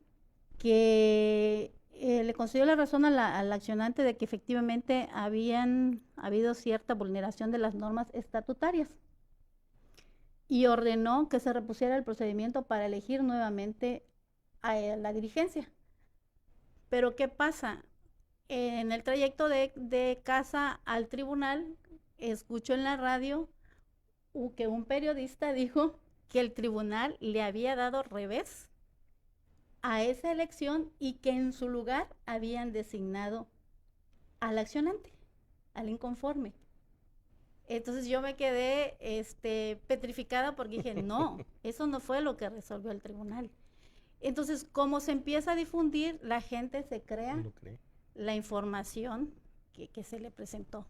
que le concedió la razón al accionante de que efectivamente habían habido cierta vulneración de las normas estatutarias y ordenó que se repusiera el procedimiento para elegir nuevamente a la dirigencia. Pero ¿qué pasa? En el trayecto de casa al tribunal, escucho en la radio que un periodista dijo que el tribunal le había dado revés a esa elección y que en su lugar habían designado al accionante, al inconforme. Entonces yo me quedé petrificada porque dije, no, eso no fue lo que resolvió el tribunal. Entonces, como se empieza a difundir, la gente se crea la información que se le presentó.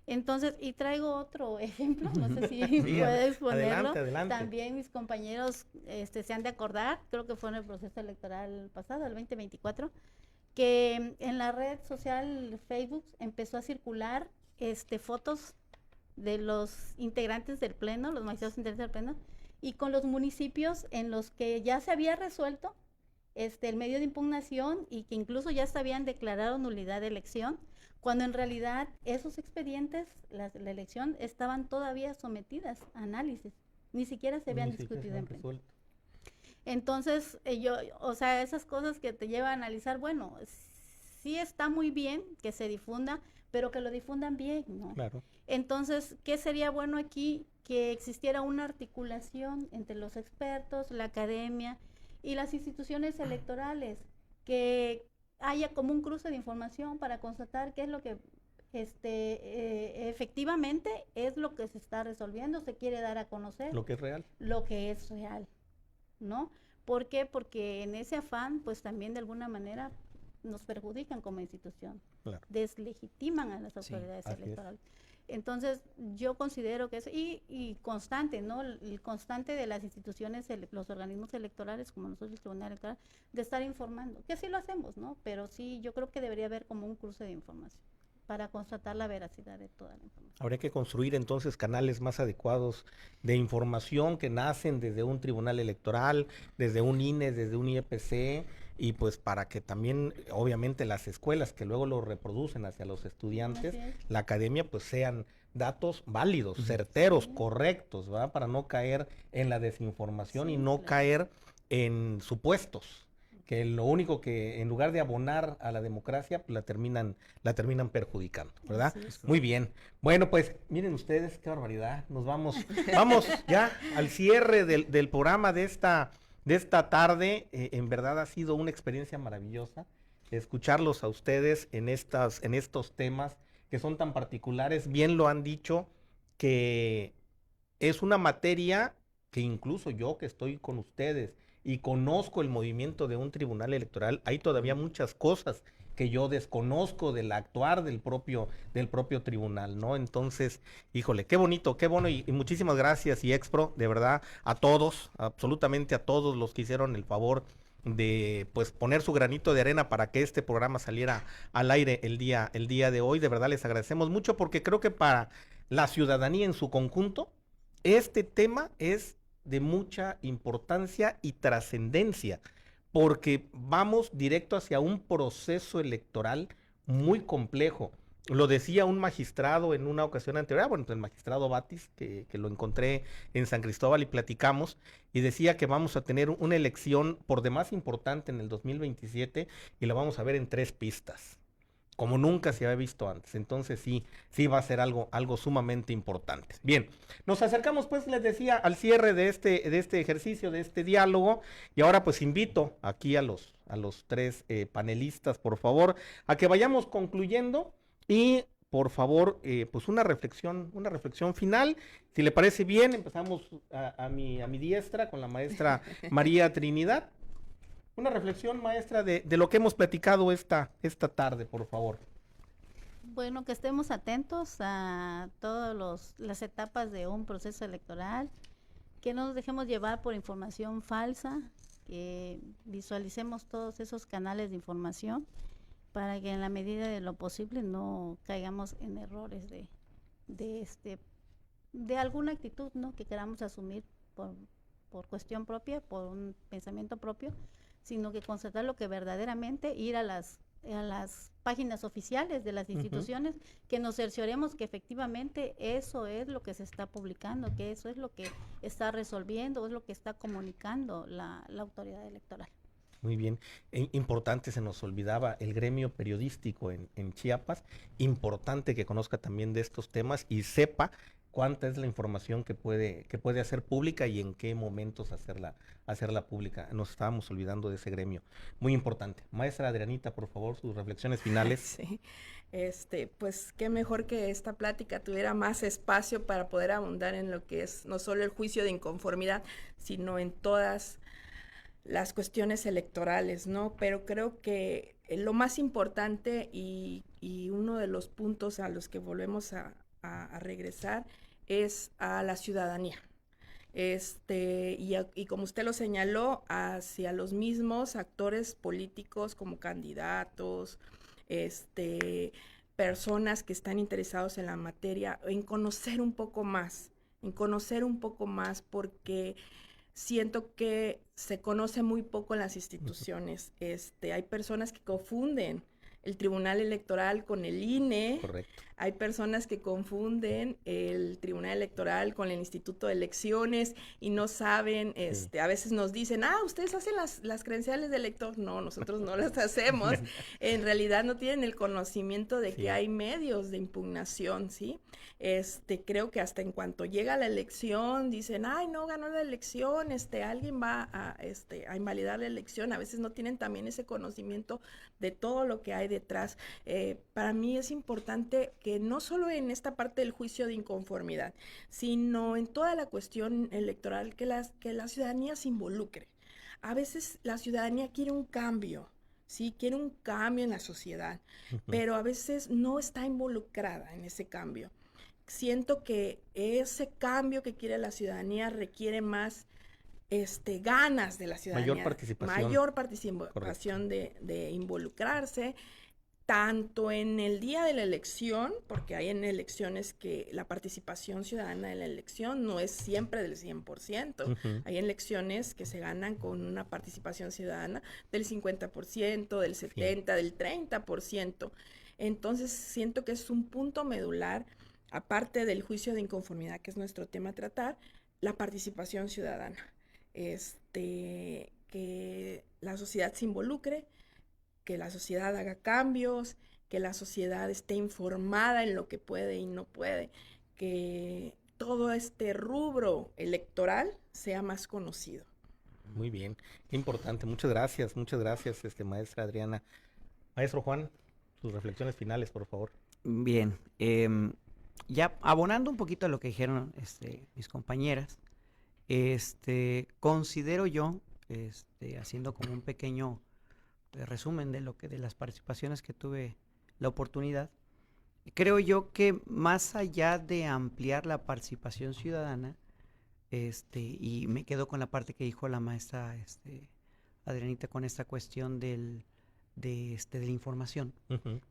Entonces, y traigo otro ejemplo, no sé si puedes ponerlo. Adelante. También mis compañeros se han de acordar, creo que fue en el proceso electoral pasado, el 2024, que en la red social Facebook empezó a circular fotos de los integrantes del pleno, los magistrados integrantes del pleno, y con los municipios en los que ya se había resuelto el medio de impugnación y que incluso ya se habían declarado nulidad de elección, cuando en realidad esos expedientes, la elección, estaban todavía sometidas a análisis, ni siquiera se habían discutido en pleno. Entonces, esas cosas que te llevan a analizar, bueno, sí está muy bien que se difunda, pero que lo difundan bien, ¿no? Claro. Entonces, ¿qué sería bueno aquí? Que existiera una articulación entre los expertos, la academia y las instituciones electorales, que haya como un cruce de información para constatar qué es lo que efectivamente es lo que se está resolviendo, se quiere dar a conocer. Lo que es real. Lo que es real, ¿no? ¿Por qué? Porque en ese afán, pues también de alguna manera nos perjudican como institución, deslegitiman a las autoridades electorales. Entonces, yo considero que es, y constante, ¿no? El constante de las instituciones, los organismos electorales, como nosotros el Tribunal Electoral, de estar informando, que sí lo hacemos, ¿no? Pero sí, yo creo que debería haber como un cruce de información para constatar la veracidad de toda la información. Habría que construir entonces canales más adecuados de información que nacen desde un tribunal electoral, desde un INE, desde un IEPC, y pues para que también, obviamente, las escuelas que luego lo reproducen hacia los estudiantes, la academia, pues sean datos válidos, certeros, correctos, ¿verdad? Para no caer en la desinformación y no caer en supuestos, que lo único que en lugar de abonar a la democracia, pues la terminan perjudicando, ¿verdad? Muy bien. Bueno, pues miren ustedes qué barbaridad. Nos vamos ya al cierre del programa de esta tarde. En verdad ha sido una experiencia maravillosa escucharlos a ustedes en estos temas que son tan particulares. Bien lo han dicho, que es una materia que incluso yo que estoy con ustedes y conozco el movimiento de un tribunal electoral, hay todavía muchas cosas que yo desconozco del actuar del propio tribunal, ¿no? Entonces, híjole, qué bonito, qué bueno, y muchísimas gracias, y Expro, de verdad, a todos, absolutamente a todos los que hicieron el favor de pues poner su granito de arena para que este programa saliera al aire el día de hoy. De verdad les agradecemos mucho, porque creo que para la ciudadanía en su conjunto, este tema es de mucha importancia y trascendencia, porque vamos directo hacia un proceso electoral muy complejo. Lo decía un magistrado en una ocasión anterior, bueno, el magistrado Batis, que lo encontré en San Cristóbal y platicamos, y decía que vamos a tener una elección por demás importante en el 2027 y la vamos a ver en 3 pistas, como nunca se había visto antes. Entonces sí va a ser algo les decía, al cierre de este ejercicio, de este diálogo, y ahora pues invito aquí a los 3 panelistas, por favor, a que vayamos concluyendo y por favor, pues una reflexión final. Si le parece bien, empezamos a mi diestra con la maestra María Trinidad. Una reflexión, maestra, de lo que hemos platicado esta tarde, por favor. Bueno, que estemos atentos a todas las etapas de un proceso electoral, que no nos dejemos llevar por información falsa, que visualicemos todos esos canales de información para que en la medida de lo posible no caigamos en errores de alguna actitud, ¿no?, que queramos asumir por cuestión propia, por un pensamiento propio, sino que constatar lo que verdaderamente, ir a las páginas oficiales de las instituciones, que nos cercioremos que efectivamente eso es lo que se está publicando, que eso es lo que está resolviendo, es lo que está comunicando la autoridad electoral. Muy bien, importante, se nos olvidaba el gremio periodístico en Chiapas, importante que conozca también de estos temas y sepa cuánta es la información que puede hacer pública y en qué momentos hacerla pública. Nos estábamos olvidando de ese gremio, muy importante. Maestra Adrianita, por favor, sus reflexiones finales. Sí, pues qué mejor que esta plática tuviera más espacio para poder abundar en lo que es no solo el juicio de inconformidad, sino en todas las cuestiones electorales, ¿no? Pero creo que lo más importante y uno de los puntos a los que volvemos a regresar es a la ciudadanía. Y como usted lo señaló, hacia los mismos actores políticos como candidatos, personas que están interesados en la materia, en conocer un poco más, porque siento que se conoce muy poco en las instituciones. Hay personas que confunden el Tribunal Electoral con el INE. Correcto. Hay personas que confunden el Tribunal Electoral con el Instituto de Elecciones y no saben, a veces nos dicen, ustedes hacen las credenciales de elector. No, nosotros no las hacemos. En realidad no tienen el conocimiento de que hay medios de impugnación, ¿sí? Creo que hasta en cuanto llega la elección, dicen, no ganó la elección, alguien va a invalidar la elección. A veces no tienen también ese conocimiento de todo lo que hay detrás. Para mí es importante que no solo en esta parte del juicio de inconformidad, sino en toda la cuestión electoral, que la ciudadanía se involucre. A veces la ciudadanía quiere un cambio, ¿sí? Quiere un cambio en la sociedad, pero a veces no está involucrada en ese cambio. Siento que ese cambio que quiere la ciudadanía requiere más ganas de la ciudadanía. Mayor participación de involucrarse, tanto en el día de la elección, porque hay en elecciones que la participación ciudadana en la elección no es siempre del 100%. Hay elecciones que se ganan con una participación ciudadana del 50%, del 70%, del 30%. Entonces siento que es un punto medular, aparte del juicio de inconformidad, que es nuestro tema a tratar, la participación ciudadana. Que la sociedad se involucre, que la sociedad haga cambios, que la sociedad esté informada en lo que puede y no puede, que todo este rubro electoral sea más conocido. Muy bien, qué importante. Muchas gracias, maestra Adriana. Maestro Juan, sus reflexiones finales, por favor. Bien, ya abonando un poquito a lo que dijeron mis compañeras, Considero yo, haciendo como un pequeño resumen de las participaciones que tuve la oportunidad, creo yo que más allá de ampliar la participación ciudadana, y me quedo con la parte que dijo la maestra Adrianita con esta cuestión de la información.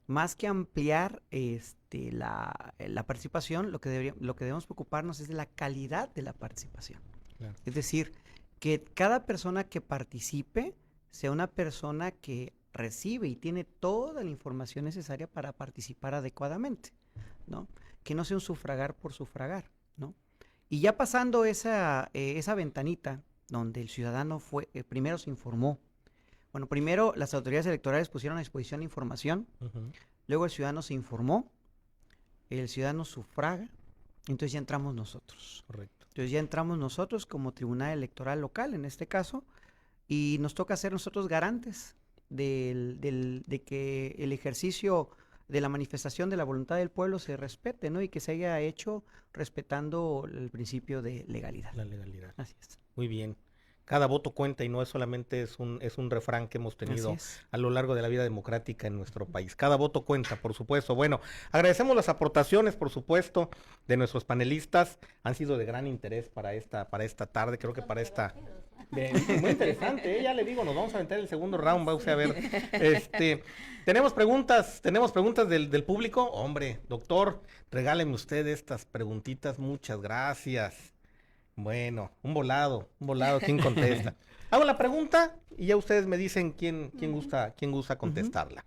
Más que ampliar la participación, lo que debemos preocuparnos es de la calidad de la participación. Claro. Es decir, que cada persona que participe sea una persona que recibe y tiene toda la información necesaria para participar adecuadamente, ¿no? Que no sea un sufragar por sufragar, ¿no? Y ya pasando esa ventanita donde el ciudadano primero se informó. Bueno, primero las autoridades electorales pusieron a disposición información, luego el ciudadano se informó, el ciudadano sufraga, entonces ya entramos nosotros. Correcto. Entonces ya entramos nosotros como Tribunal Electoral Local, en este caso, y nos toca ser nosotros garantes de que el ejercicio de la manifestación de la voluntad del pueblo se respete, ¿no? Y que se haya hecho respetando el principio de legalidad. La legalidad. Así es. Muy bien. Cada voto cuenta y no es solamente es un refrán que hemos tenido a lo largo de la vida democrática en nuestro país. Cada voto cuenta, por supuesto. Bueno, agradecemos las aportaciones, por supuesto, de nuestros panelistas. Han sido de gran interés para esta tarde, creo que para esta... muy interesante, ya le digo, nos vamos a aventar el segundo round, va usted a ver. Tenemos preguntas del público. Hombre, doctor, regáleme usted estas preguntitas, muchas gracias. Bueno, un volado, ¿quién contesta? Hago la pregunta y ya ustedes me dicen quién gusta contestarla.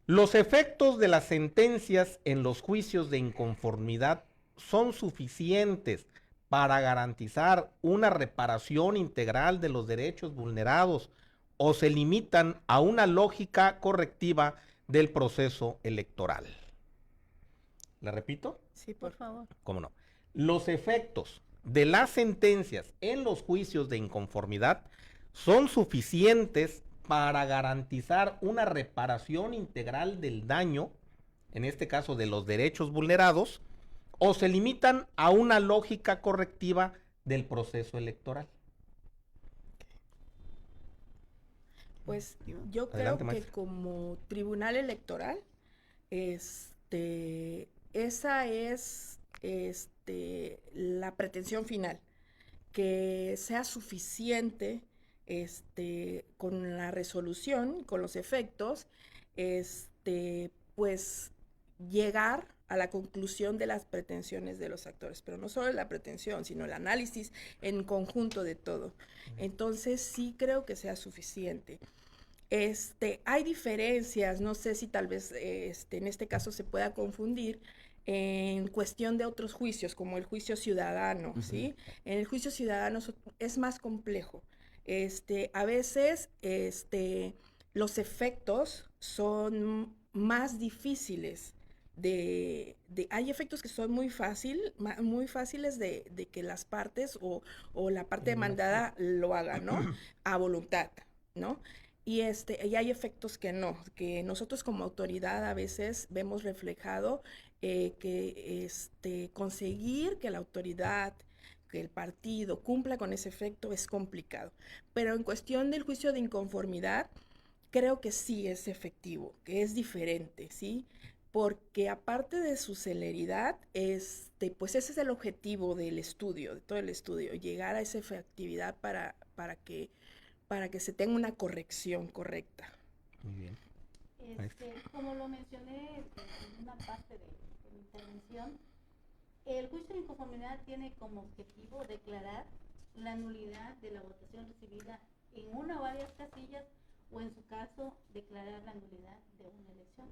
¿Los efectos de las sentencias en los juicios de inconformidad son suficientes para garantizar una reparación integral de los derechos vulnerados o se limitan a una lógica correctiva del proceso electoral? ¿La repito? Sí, por favor. ¿Cómo no? Los efectos de las sentencias en los juicios de inconformidad son suficientes para garantizar una reparación integral del daño, en este caso de los derechos vulnerados, o se limitan a una lógica correctiva del proceso electoral. Pues yo Adelante, creo maestra. que como tribunal electoral, esa es la pretensión final, que sea suficiente con la resolución, con los efectos, pues llegar a la conclusión de las pretensiones de los actores, pero no solo la pretensión, sino el análisis en conjunto de todo. Entonces sí creo que sea suficiente. Hay diferencias, no sé si tal vez en este caso se pueda confundir en cuestión de otros juicios, como el juicio ciudadano, ¿sí? En el juicio ciudadano es más complejo. A veces los efectos son más difíciles hay efectos que son muy fáciles de que las partes o la parte demandada lo haga, ¿no? A voluntad, ¿no? Y hay efectos que no, que nosotros como autoridad a veces vemos reflejado que conseguir que la autoridad, que el partido cumpla con ese efecto es complicado. Pero en cuestión del juicio de inconformidad, creo que sí es efectivo, que es diferente, ¿sí? Porque aparte de su celeridad, pues ese es el objetivo del estudio, de todo el estudio, llegar a esa efectividad para que se tenga una corrección correcta. Muy bien. Como lo mencioné en una parte de mi intervención, el juicio de inconformidad tiene como objetivo declarar la nulidad de la votación recibida en una o varias casillas o en su caso declarar la nulidad de una elección.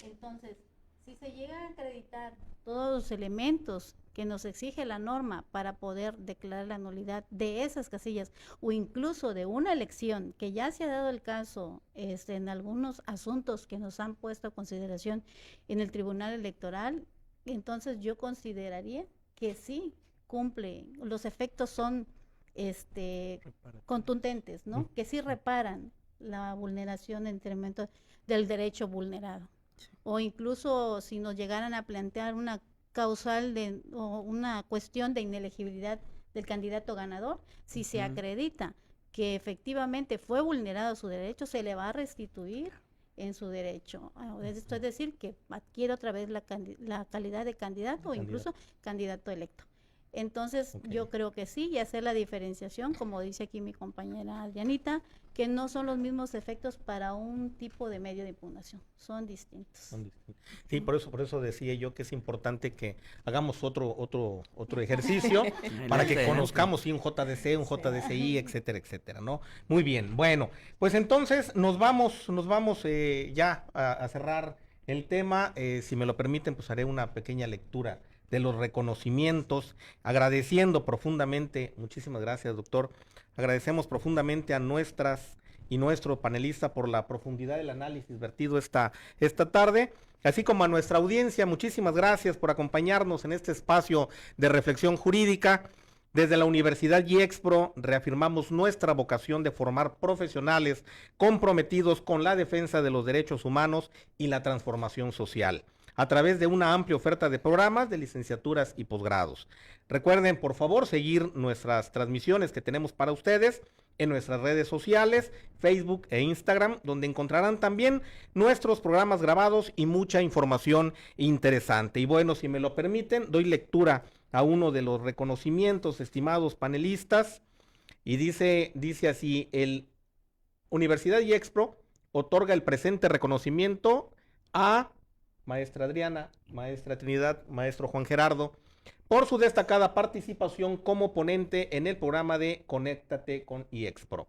Entonces, si se llegan a acreditar todos los elementos que nos exige la norma para poder declarar la nulidad de esas casillas o incluso de una elección, que ya se ha dado el caso en algunos asuntos que nos han puesto a consideración en el Tribunal Electoral, entonces yo consideraría que sí cumple, los efectos son contundentes, ¿no? Que sí reparan la vulneración en detrimento del derecho vulnerado. O incluso si nos llegaran a plantear una causal o una cuestión de inelegibilidad del candidato ganador. Si se acredita que efectivamente fue vulnerado su derecho, se le va a restituir en su derecho. Esto es decir, que adquiere otra vez la calidad de candidato o incluso candidato electo. Entonces, yo creo que sí, y hacer la diferenciación, como dice aquí mi compañera Adrianita, que no son los mismos efectos para un tipo de medio de impugnación, son distintos. Sí, por eso decía yo que es importante que hagamos otro ejercicio para que conozcamos un JDC, un JDCI, etcétera, etcétera, ¿no? Muy bien, bueno, pues entonces nos vamos ya a cerrar el tema. Si me lo permiten, pues haré una pequeña lectura de los reconocimientos, agradeciendo profundamente, muchísimas gracias, doctor, agradecemos profundamente a nuestras y nuestro panelista por la profundidad del análisis vertido esta tarde, así como a nuestra audiencia, muchísimas gracias por acompañarnos en este espacio de reflexión jurídica. Desde la Universidad IEXPRO reafirmamos nuestra vocación de formar profesionales comprometidos con la defensa de los derechos humanos y la transformación social, a través de una amplia oferta de programas de licenciaturas y posgrados. Recuerden, por favor, seguir nuestras transmisiones que tenemos para ustedes en nuestras redes sociales, Facebook e Instagram, donde encontrarán también nuestros programas grabados y mucha información interesante. Y bueno, si me lo permiten, doy lectura a uno de los reconocimientos, estimados panelistas, y dice así: el Universidad IEXPRO otorga el presente reconocimiento a maestra Adriana, maestra Trinidad, maestro Juan Gerardo, por su destacada participación como ponente en el programa de Conéctate con IEXPRO,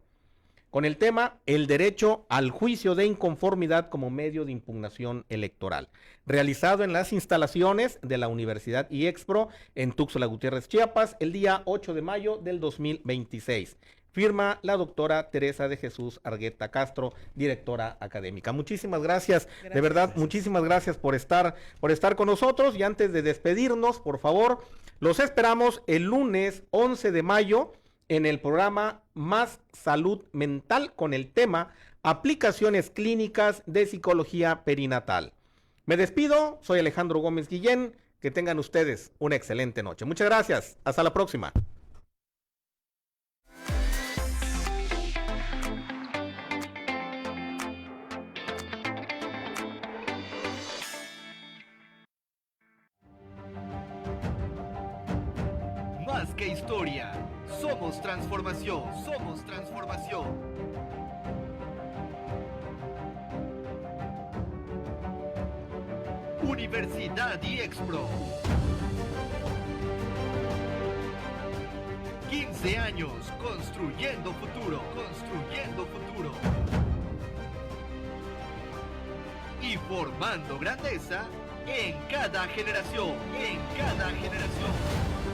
con el tema El derecho al juicio de inconformidad como medio de impugnación electoral, realizado en las instalaciones de la Universidad IEXPRO en Tuxtla Gutiérrez, Chiapas, el día 8 de mayo del 2026. Firma la doctora Teresa de Jesús Argueta Castro, directora académica. Muchísimas gracias, de verdad, muchísimas gracias por estar con nosotros. Y antes de despedirnos, por favor, los esperamos el lunes 11 de mayo en el programa Más Salud Mental con el tema Aplicaciones Clínicas de Psicología Perinatal. Me despido, soy Alejandro Gómez Guillén, que tengan ustedes una excelente noche. Muchas gracias, hasta la próxima. Más que historia, somos transformación, somos transformación. Universidad IEXPRO. 15 años construyendo futuro, construyendo futuro. Y formando grandeza en cada generación, en cada generación.